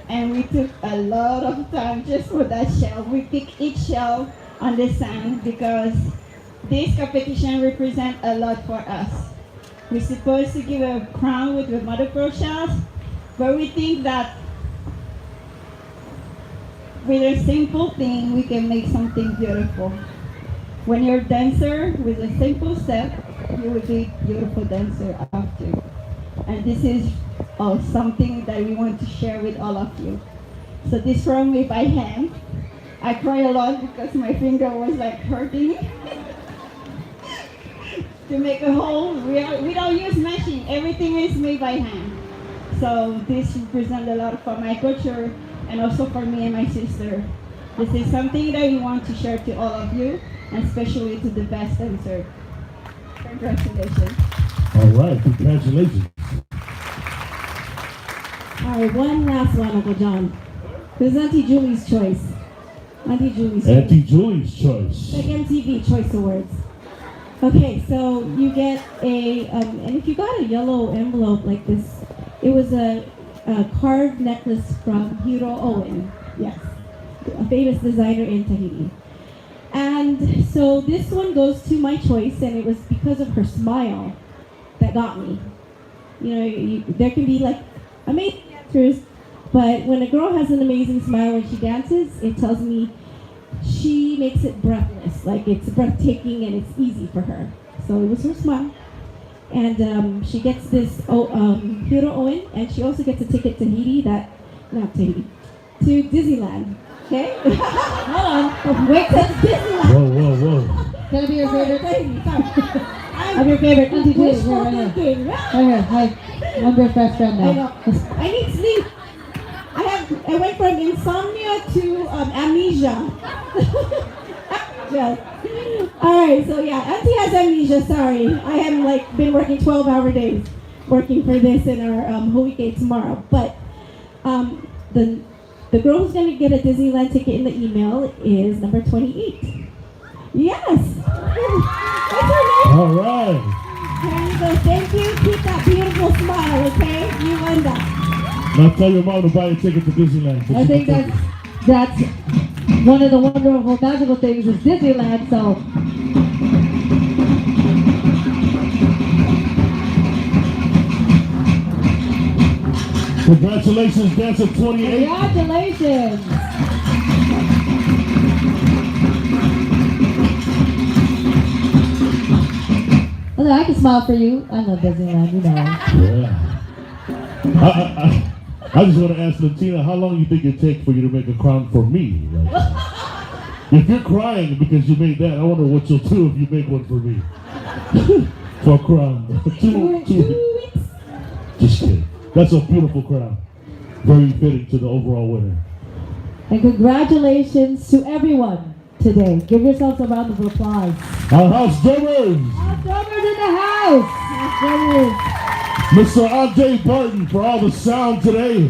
And we took a lot of time just for that shell. We pick each shell on the sand because this competition represents a lot for us. We're supposed to give a crown with the mother pearl shells, but we think that with a simple thing, we can make something beautiful. When you're a dancer with a simple step, you will be a beautiful dancer after. And this is something that we want to share with all of you. So this from me by hand. I cry a lot because my finger was like hurting. To make a hole, we don't use machine. Everything is made by hand. So this represents a lot for my culture and also for me and my sister. This is something that we want to share to all of you, and especially to the best dancer. Congratulations. All right, congratulations. All right, one last one, Uncle John. This is Auntie Julie's choice. Auntie Julie's choice. Auntie Julie's choice. Like MTV Choice Awards. Okay, so you get a, and if you got a yellow envelope like this, it was a carved necklace from Hura Owen. Yes, a famous designer in Tahiti. And so this one goes to my choice, and it was because of her smile that got me. You know, there can be like amazing dancers, but when a girl has an amazing smile when she dances, it tells me she makes it breathless, like it's breathtaking and it's easy for her. So it was her smile. And she gets this Hura Owen, and she also gets a ticket to to Disneyland. Okay? Hold on. Wait till Disneyland. Whoa, whoa, whoa. Can I be your favorite? I'm I'm your favorite. Auntie Julie, here, wishful right here. thinking. Right here. Hi. I'm your best friend I now. know. I need sleep. I went from insomnia to amnesia. Yes. All right, so yeah, Auntie has amnesia. Sorry, I have like been working 12-hour days, working for this in our Hawaii tomorrow. But the girl who's gonna get a Disneyland ticket in the email is number 28. Yes. What's her name? All right. There you go. Thank you. Keep that beautiful smile, okay? You won that. Now tell your mom to buy a ticket to Disneyland. I think that's one of the wonderful magical things is Disneyland. So congratulations, dancer 28. congratulations. Although I can smile for you. I love Disneyland, you know. Yeah. I just want to ask Latina, how long you think it takes for you to make a crown for me? Like, if you're crying because you made that, I wonder what you'll do if you make one for me. For a crown. 2 weeks. Just kidding. That's a beautiful crown. Very fitting to the overall winner. And congratulations to everyone today. Give yourselves a round of applause. Our house drummers. Our drummers in the house. House drummers. Mr. Andre Barton for all the sound today.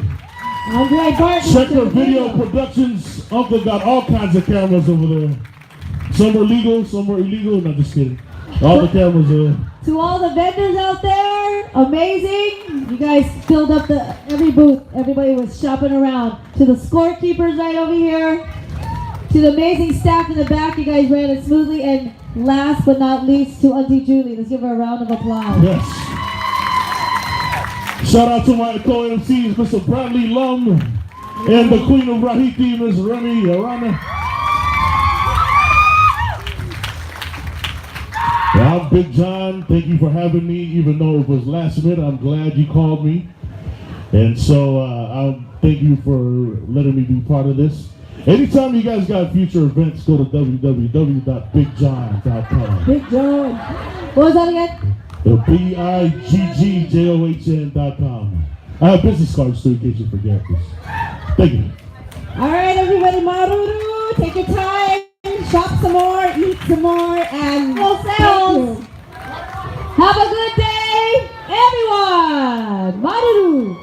Andre Barton. Checker Video Productions. Uncle got all kinds of cameras over there. Some are legal, some are illegal. No, just kidding. All the cameras are. To all the vendors out there, amazing. You guys filled up every booth. Everybody was shopping around. To the scorekeepers right over here. To the amazing staff in the back, you guys ran it smoothly. And last but not least, to Auntie Julie. Let's give her a round of applause. Yes. Shout out to my co-MCs, Mr. Bradley Lum and the Queen of Rahiti, Ms. Remy Arana. Well, I'm Big John. Thank you for having me, even though it was last minute. I'm glad you called me. And so I thank you for letting me be part of this. Anytime you guys got future events, go to www.bigjohn.com. Big John. What was that again? The BIGGJOHN.com. I have business cards too, in case you forget this. Thank you. All right, everybody, Maruru, take your time, shop some more, eat some more, and Full sales. Have a good day, everyone. Maruru.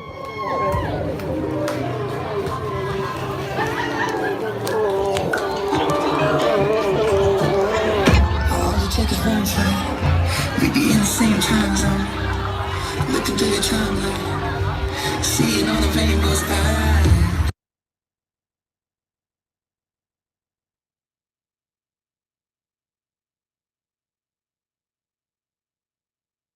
We be in the same time zone. Looking through your timeline, seeing all the rainbows.